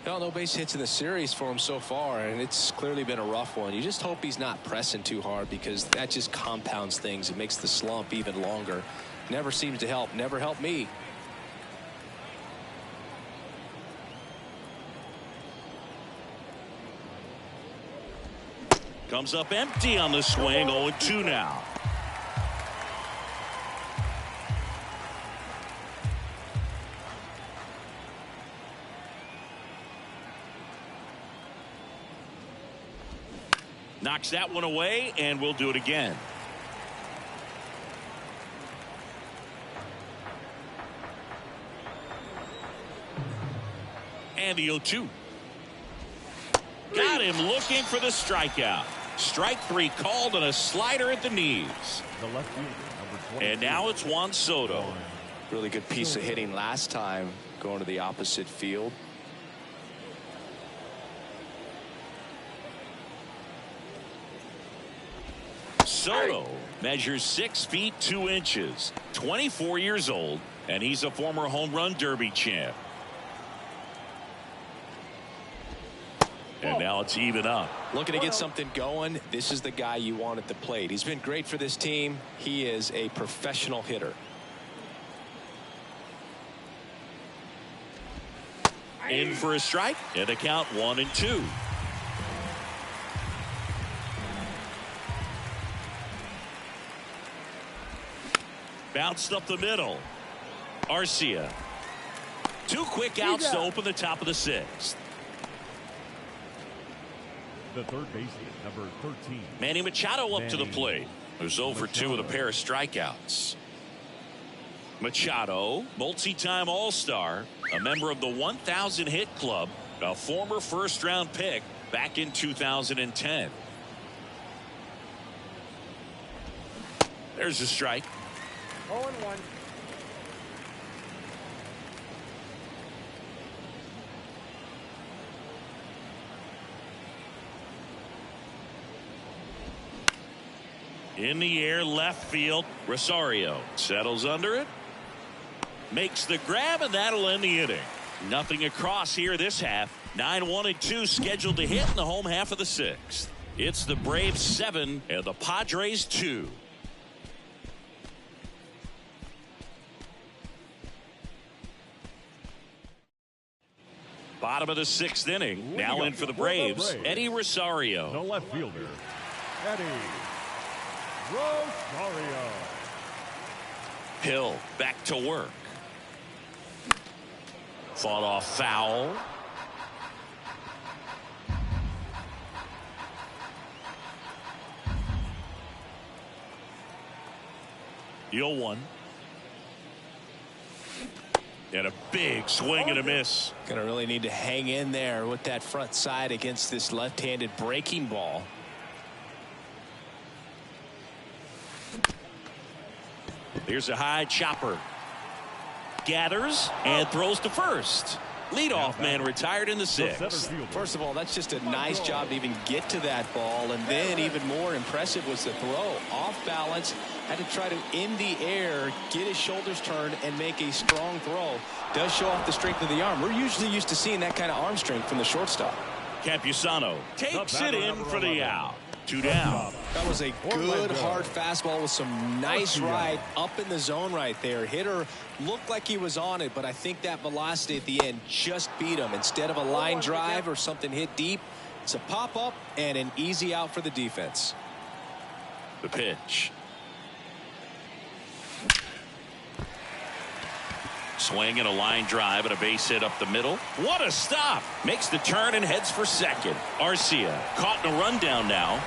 Well, no base hits in the series for him so far, and it's clearly been a rough one. You just hope he's not pressing too hard, because that just compounds things. It makes the slump even longer. Never seems to help. Never helped me. Comes up empty on the swing. 0-2 now. Knocks that one away, and we'll do it again. And the 0-2. Got him looking for the strikeout. Strike 3 called, and a slider at the knees. The left fielder, number 20. And now it's Juan Soto. Really good piece of hitting last time, going to the opposite field. Soto measures 6 feet 2 inches, 24 years old, and he's a former home run derby champ. And now it's even up. Looking to get something going. This is the guy you want at the plate. He's been great for this team. He is a professional hitter. In for a strike, and the count 1-2. Bounced up the middle. Arcia. 2 quick outs to open the top of the 6th. The third baseman, number 13. Manny Machado up to the plate. Who's 0 for 2 with a pair of strikeouts. Machado, multi-time All-Star, a member of the 1,000 hit club, a former first-round pick back in 2010. There's a strike. 0-1. In the air, left field. Rosario settles under it. Makes the grab, and that'll end the inning. Nothing across here this half. 9-1-2 scheduled to hit in the home half of the 6th. It's the Braves 7 and the Padres 2. Bottom of the 6th inning. Now in for the Braves, Eddie Rosario. The left fielder, Eddie Rosario. Hill back to work. Fought off foul. The 0-1. And a big swing and a miss. Going to really need to hang in there with that front side against this left-handed breaking ball. Here's a high chopper. Gathers and throws to first. Leadoff man retired in the 6th. First of all, that's just a nice job to even get to that ball. And then even more impressive was the throw. Off balance. Had to try to, in the air, get his shoulders turned and make a strong throw. Does show off the strength of the arm. We're usually used to seeing that kind of arm strength from the shortstop. Campusano takes it in for the out. 2 down. That was a good hard fastball with some nice ride up in the zone right there. Hitter looked like he was on it, but I think that velocity at the end just beat him. Instead of a line drive or something hit deep, it's a pop up and an easy out for the defense. The pitch. Swing and a line drive and a base hit up the middle. What a stop. Makes the turn and heads for second. Arcia caught in a rundown now.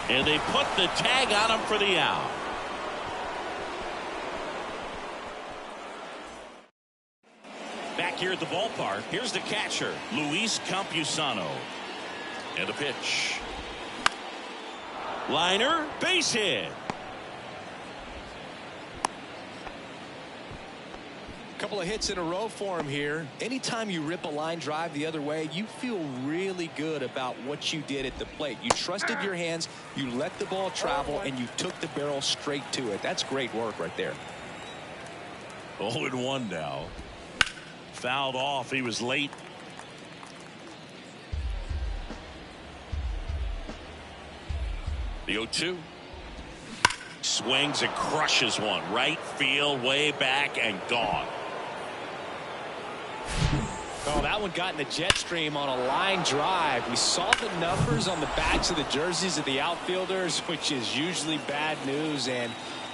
And they put the tag on him for the out. Back here at the ballpark, here's the catcher, Luis Campusano. And the pitch. Liner, base hit. Couple of hits in a row for him here. Anytime you rip a line drive the other way, you feel really good about what you did at the plate. You trusted your hands, you let the ball travel, and you took the barrel straight to it. That's great work right there. 0-1 now. Fouled off. He was late. The 0-2. Swings and crushes one. Right field, way back, and gone. Oh, that one got in the jet stream on a line drive. We saw the numbers on the backs of the jerseys of the outfielders, which is usually bad news, and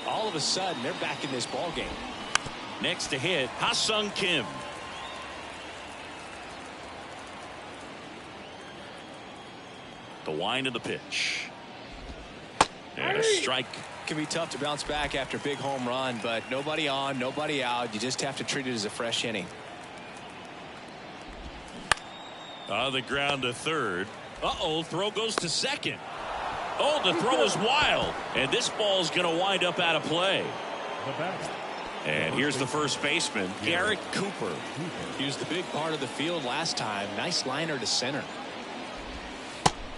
all of a sudden they're back in this ball game. Next to hit, Ha-Seong Kim. The wind of the pitch. And a strike. Can be tough to bounce back after a big home run, but nobody on, nobody out. You just have to treat it as a fresh inning. On the ground to third. Uh-oh, throw goes to second. Oh, the throw is wild. And this ball is going to wind up out of play. And here's the first baseman, Garrett Cooper. He was the big part of the field last time. Nice liner to center.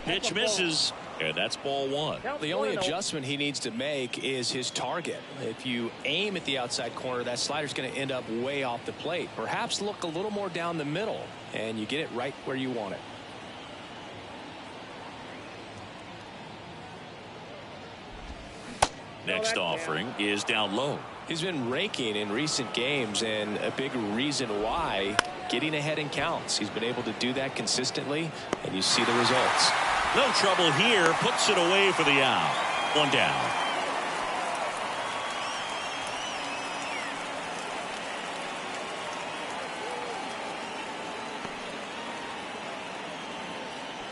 Pitch misses. And that's ball 1. The only adjustment he needs to make is his target. If you aim at the outside corner, that slider's going to end up way off the plate. Perhaps look a little more down the middle, and you get it right where you want it. Next offering is down low. He's been raking in recent games, and a big reason why, getting ahead in counts. He's been able to do that consistently, and you see the results. No trouble here. Puts it away for the out. One down.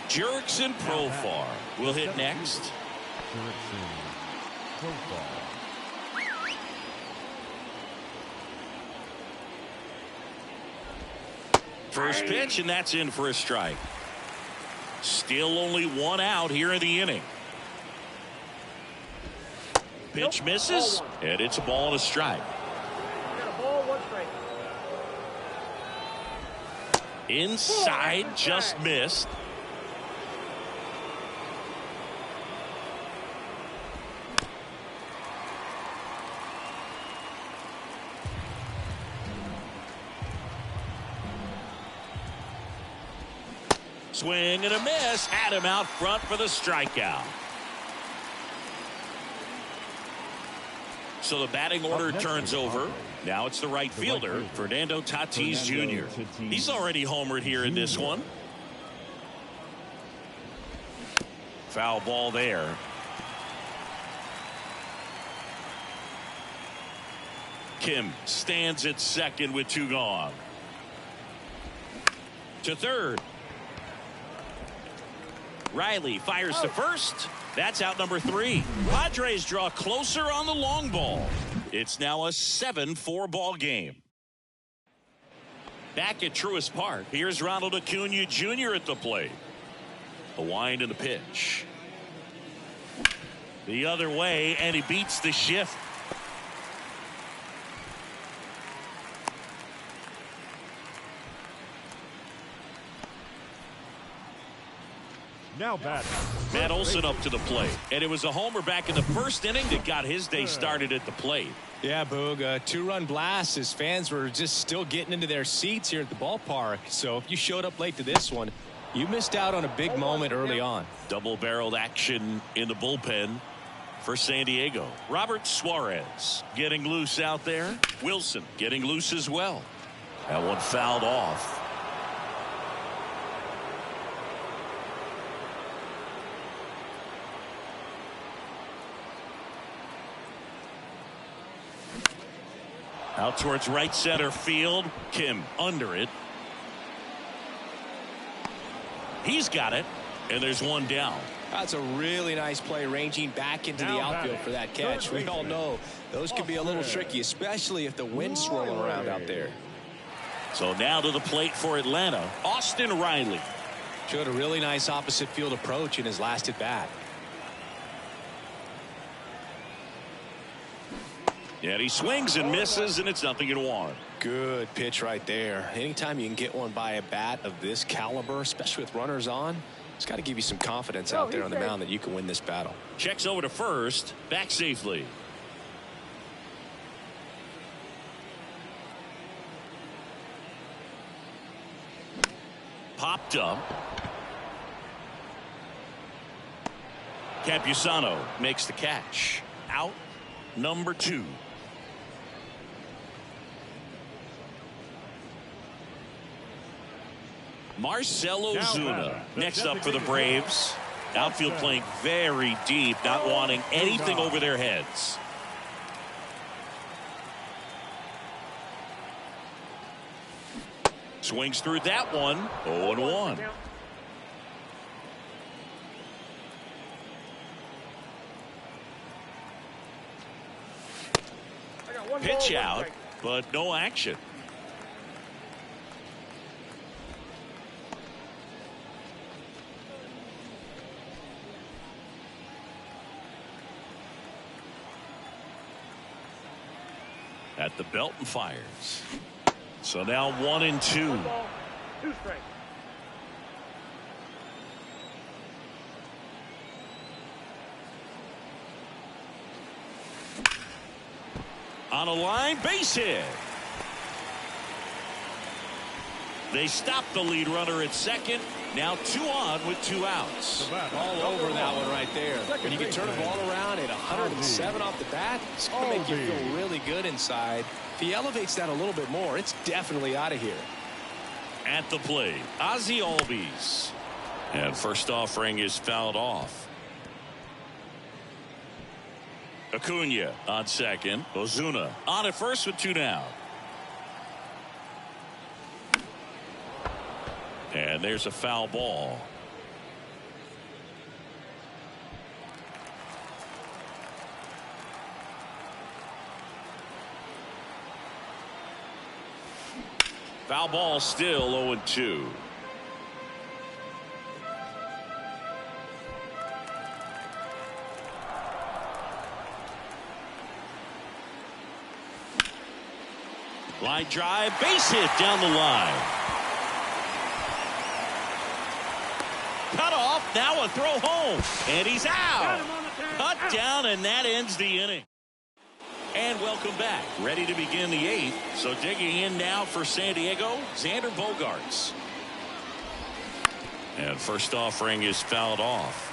Jurickson Profar will hit next. Jurickson Profar. First pitch, and that's in for a strike. Still only one out here in the inning. Pitch misses, and it's a ball and a strike. Got a ball, 1 strike. Inside, just missed. Swing and a miss. Had him out front for the strikeout. So the batting order turns over. Now it's the right fielder, Fernando Tatis Jr. He's already homered here in this one. Foul ball there. Kim stands at second with 2 gone. To third. Riley fires to first. That's out number 3. Padres draw closer on the long ball. It's now a 7-4 ball game. Back at Truist Park, here's Ronald Acuna Jr. at the plate. The wind and the pitch. The other way, and he beats the shift. Now batting. Matt Olson up to the plate. And it was a homer back in the first inning that got his day started at the plate. Yeah, Boog, a 2-run blast. His fans were just still getting into their seats here at the ballpark. So if you showed up late to this one, you missed out on a big moment early on. Double-barreled action in the bullpen for San Diego. Robert Suarez getting loose out there. Wilson getting loose as well. That one fouled off. Out towards right center field. Kim under it. He's got it. And there's one down. That's a really nice play, ranging back into the outfield for that catch. We all know those can be a little tricky, especially if the wind's swirling around out there. So now to the plate for Atlanta, Austin Riley. Showed a really nice opposite field approach in his last at bat. And he swings and misses, and it's 0-1. Good pitch right there. Anytime you can get one by a bat of this caliber, especially with runners on, it's got to give you some confidence out there on the mound that you can win this battle. Checks over to first, back safely. Popped up. Campusano makes the catch. Out number 2. Marcell Ozuna next up for the Braves. Outfield playing very deep, not wanting anything over their heads. Swings through that one. 0-1. Pitch out, but no action. At the belt and fires. So now 1-2. 2 strikes. On a line, base hit. They stop the lead runner at second. Now 2 on with 2 outs. All over that one right there. When you can turn the ball around at 107 off the bat, it's going to make you feel really good inside. If he elevates that a little bit more, it's definitely out of here. At the plate, Ozzie Albies. And first offering is fouled off. Acuna on second. Ozuna on at first with 2 down. And there's a foul ball. Foul ball still 0-2. Line drive, base hit down the line. Cut off, now a throw home, and he's out. Cut down, and that ends the inning. And welcome back. Ready to begin the 8th. So digging in now for San Diego, Xander Bogaerts. And first offering is fouled off.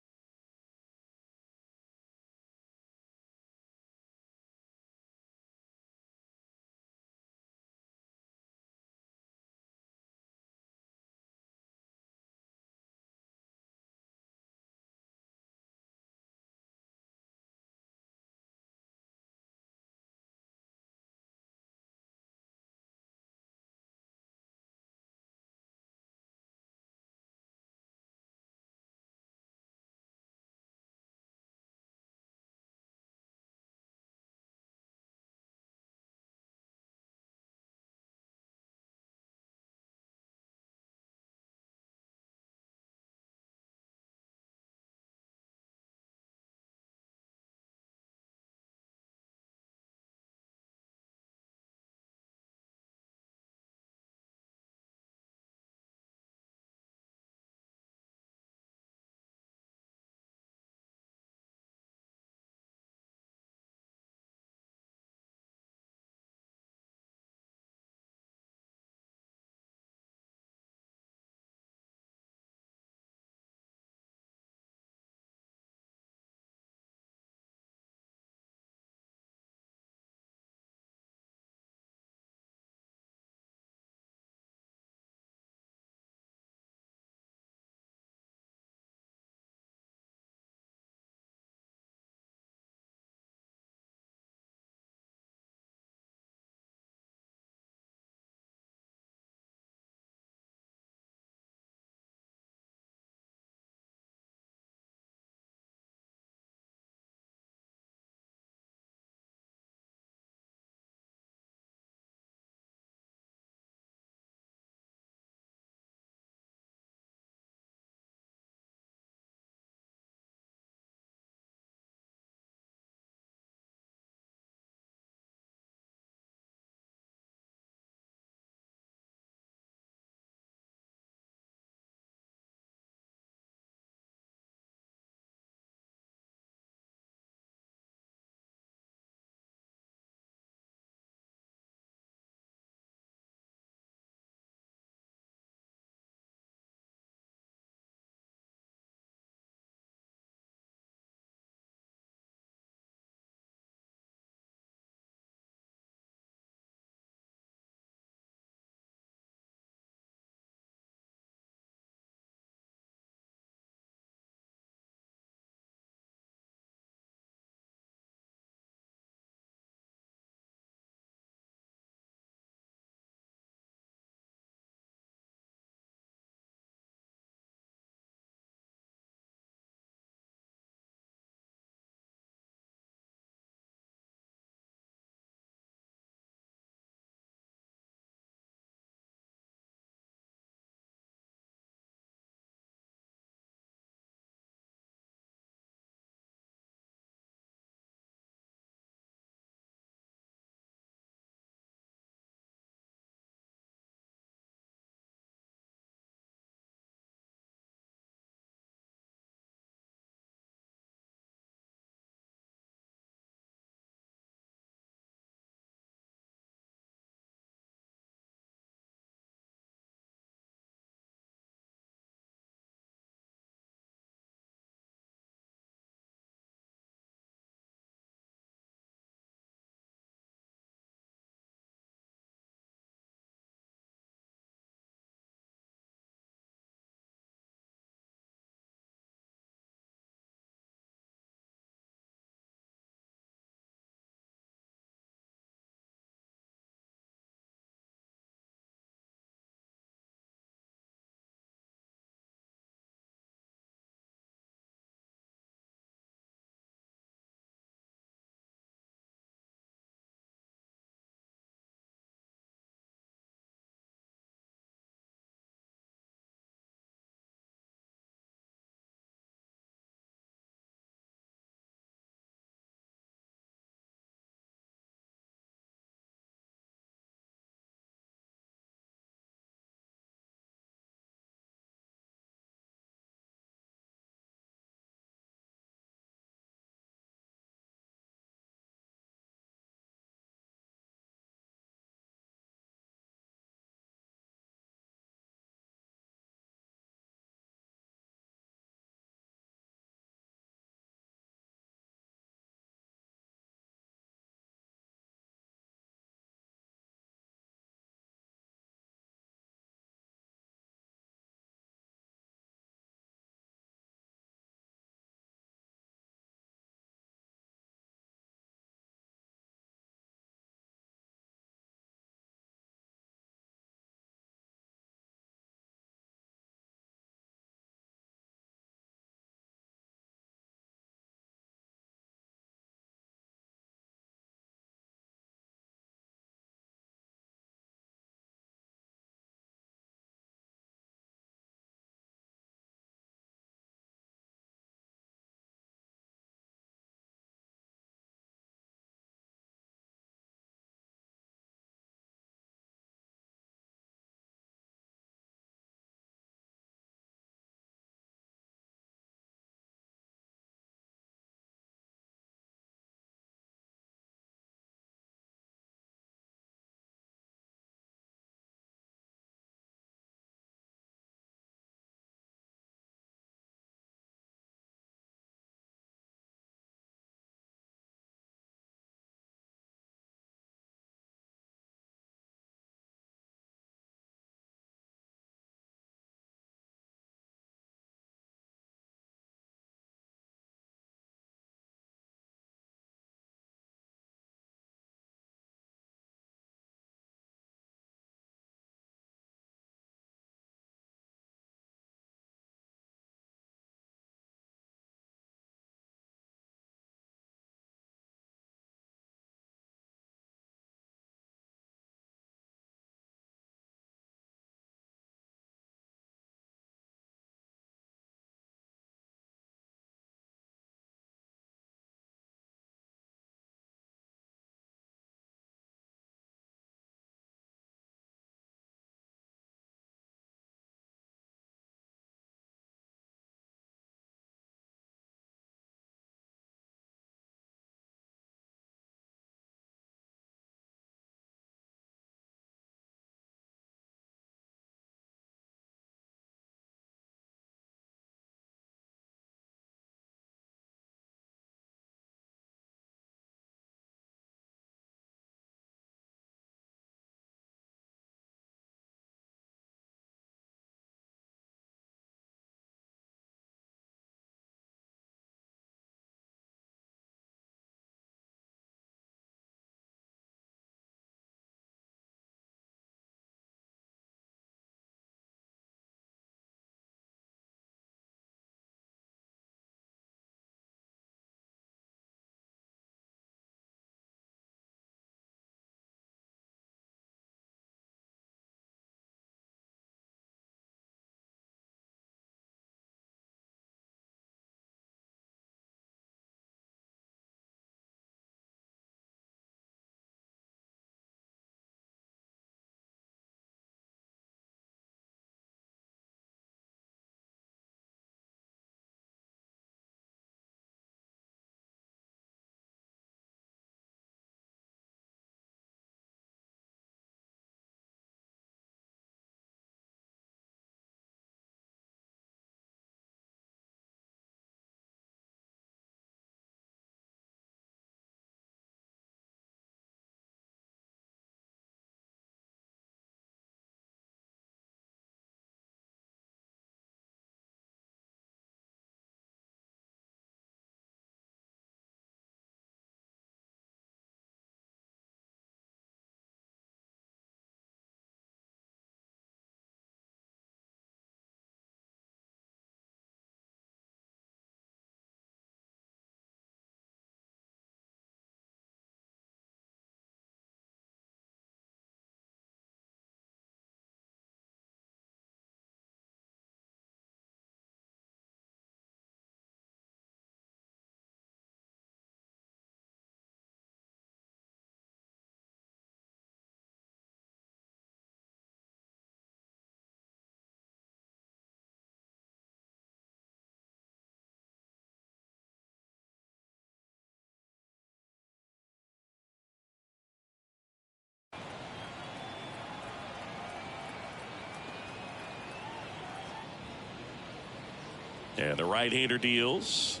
And the right-hander deals.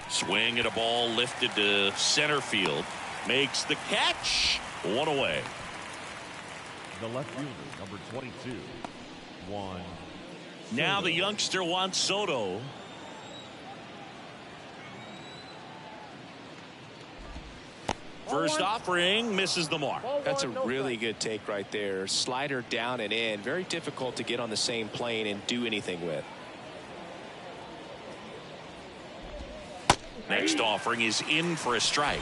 Swing at a ball lifted to center field. Makes the catch. One away. The left fielder, number 22, Juan. Now the youngster Juan Soto. First offering misses the mark. That's a really good take right there. Slider down and in. Very difficult to get on the same plane and do anything with. Next offering is in for a strike.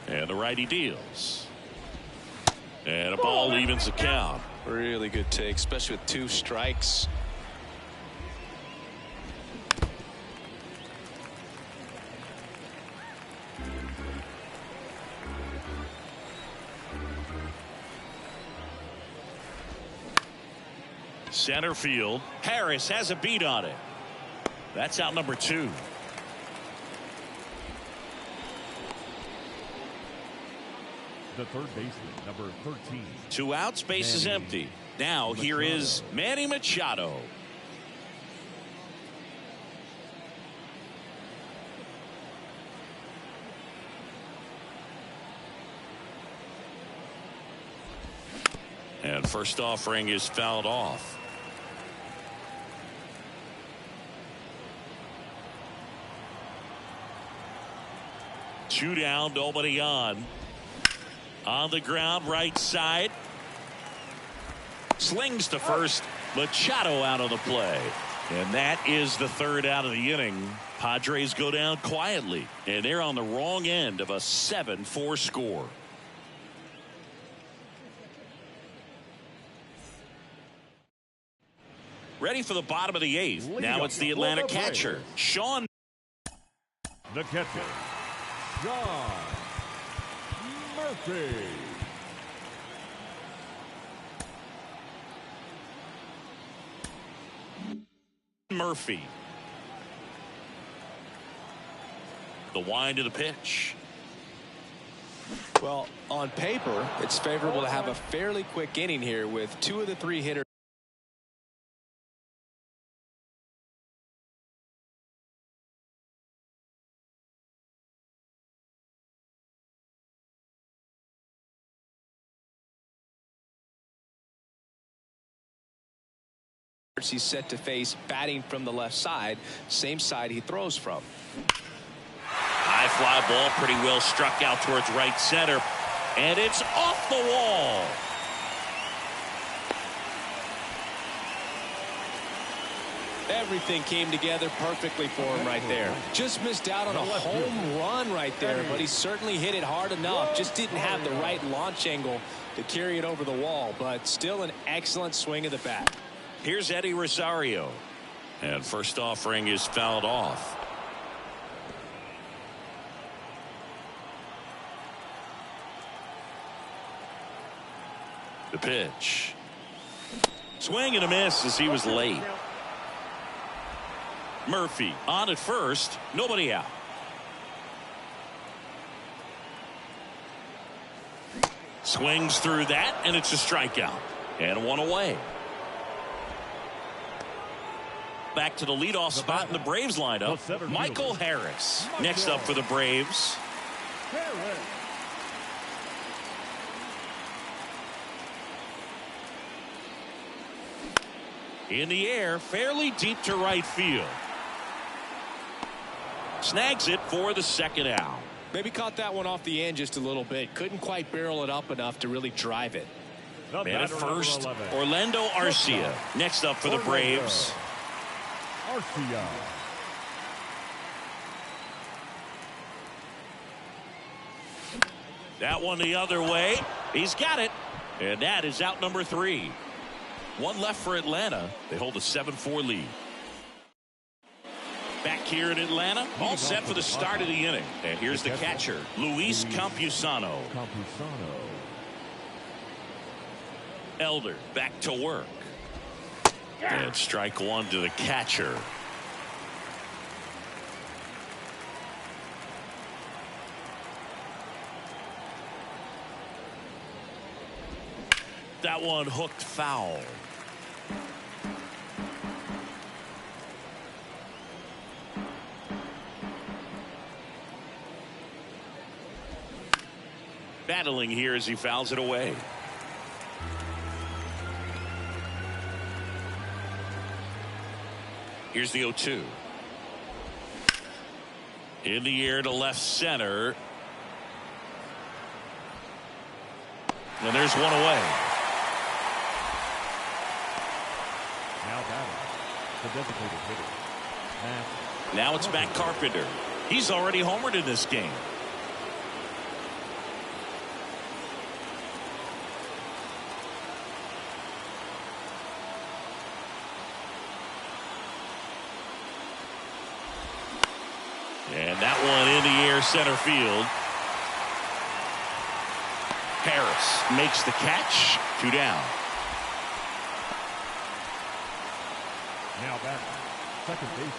And the righty deals. And a ball evens the count. Really good take, especially with 2 strikes. Center field. Harris has a beat on it. That's out number 2. The third baseman, number 13. 2 outs, base is empty. Now here is Manny Machado. And first offering is fouled off. Two down, nobody on. On the ground, right side. Slings to first. Machado out of the play. And that is the third out of the inning. Padres go down quietly. And they're on the wrong end of a 7-4 score. Ready for the bottom of the 8th. Now it's the Atlanta catcher, Sean. The catcher, Sean Murphy. Murphy. The wind of the pitch. Well, on paper, it's favorable to have a fairly quick inning here with 2 of the 3 hitters. He's set to face batting from the left side, same side he throws from. High fly ball, pretty well struck out towards right center, and it's off the wall. Everything came together perfectly for him right there. Just missed out on a home run right there, but he certainly hit it hard enough. Just didn't have the right launch angle to carry it over the wall, but still an excellent swing of the bat. Here's Eddie Rosario. And first offering is fouled off. The pitch. Swing and a miss as he was late. Murphy on at first. Nobody out. Swings through that, and it's a strikeout. And 1 away. Back to the leadoff spot in the Braves lineup, Michael Harris. Next up for the Braves. In the air, fairly deep to right field. Snags it for the second out. Maybe caught that one off the end just a little bit. Couldn't quite barrel it up enough to really drive it. Man at first, Orlando Arcia. Next up for the Braves. Arcia. That one the other way. He's got it. And that is out number 3. 1 left for Atlanta. They hold a 7-4 lead. Back here in Atlanta, all set for the start of the inning. And here's the catcher, Luis Campusano. Elder back to work. And strike one to the catcher. That one hooked foul. Battling here as he fouls it away. Here's the 0-2. In the air to left center. And there's one away. Now batting, the designated hitter, Matt. Now it's Matt Carpenter. He's already homered in this game. And that one in the air center field. Harris makes the catch. 2 down. Now batting, second baseman.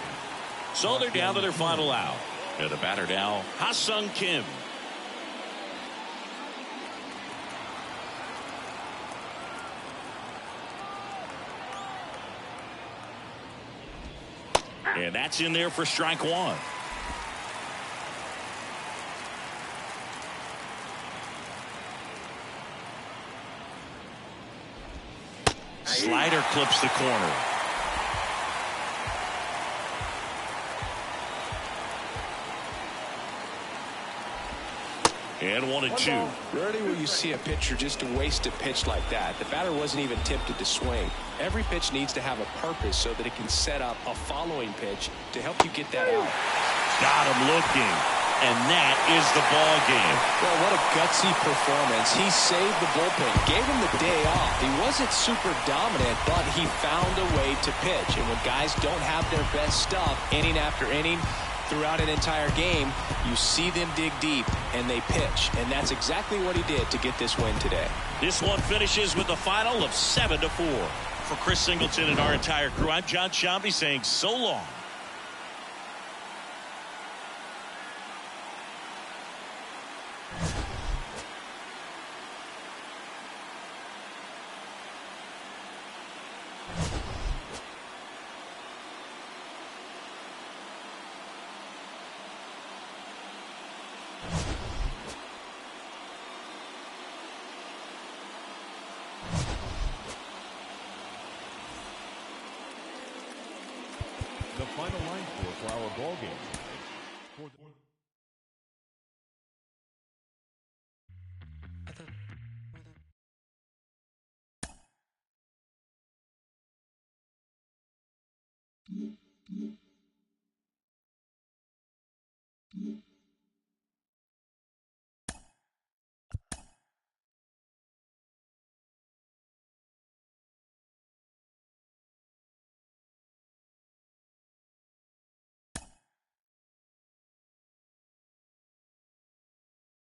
So they're down to their final out. And the batter now, Ha-Sung Kim. And that's in there for strike one. Slider clips the corner. And 1-2. Rarely will you see a pitcher just waste a pitch like that. The batter wasn't even tempted to swing. Every pitch needs to have a purpose so that it can set up a following pitch to help you get that out. Got him looking. And that is the ball game. Well, what a gutsy performance. He saved the bullpen, gave him the day off. He wasn't super dominant, but he found a way to pitch. And when guys don't have their best stuff inning after inning throughout an entire game, you see them dig deep and they pitch. And that's exactly what he did to get this win today. This one finishes with a final of 7-4. For Chris Singleton and our entire crew, I'm John Sciambi saying so long. The final line score for our ball game. For the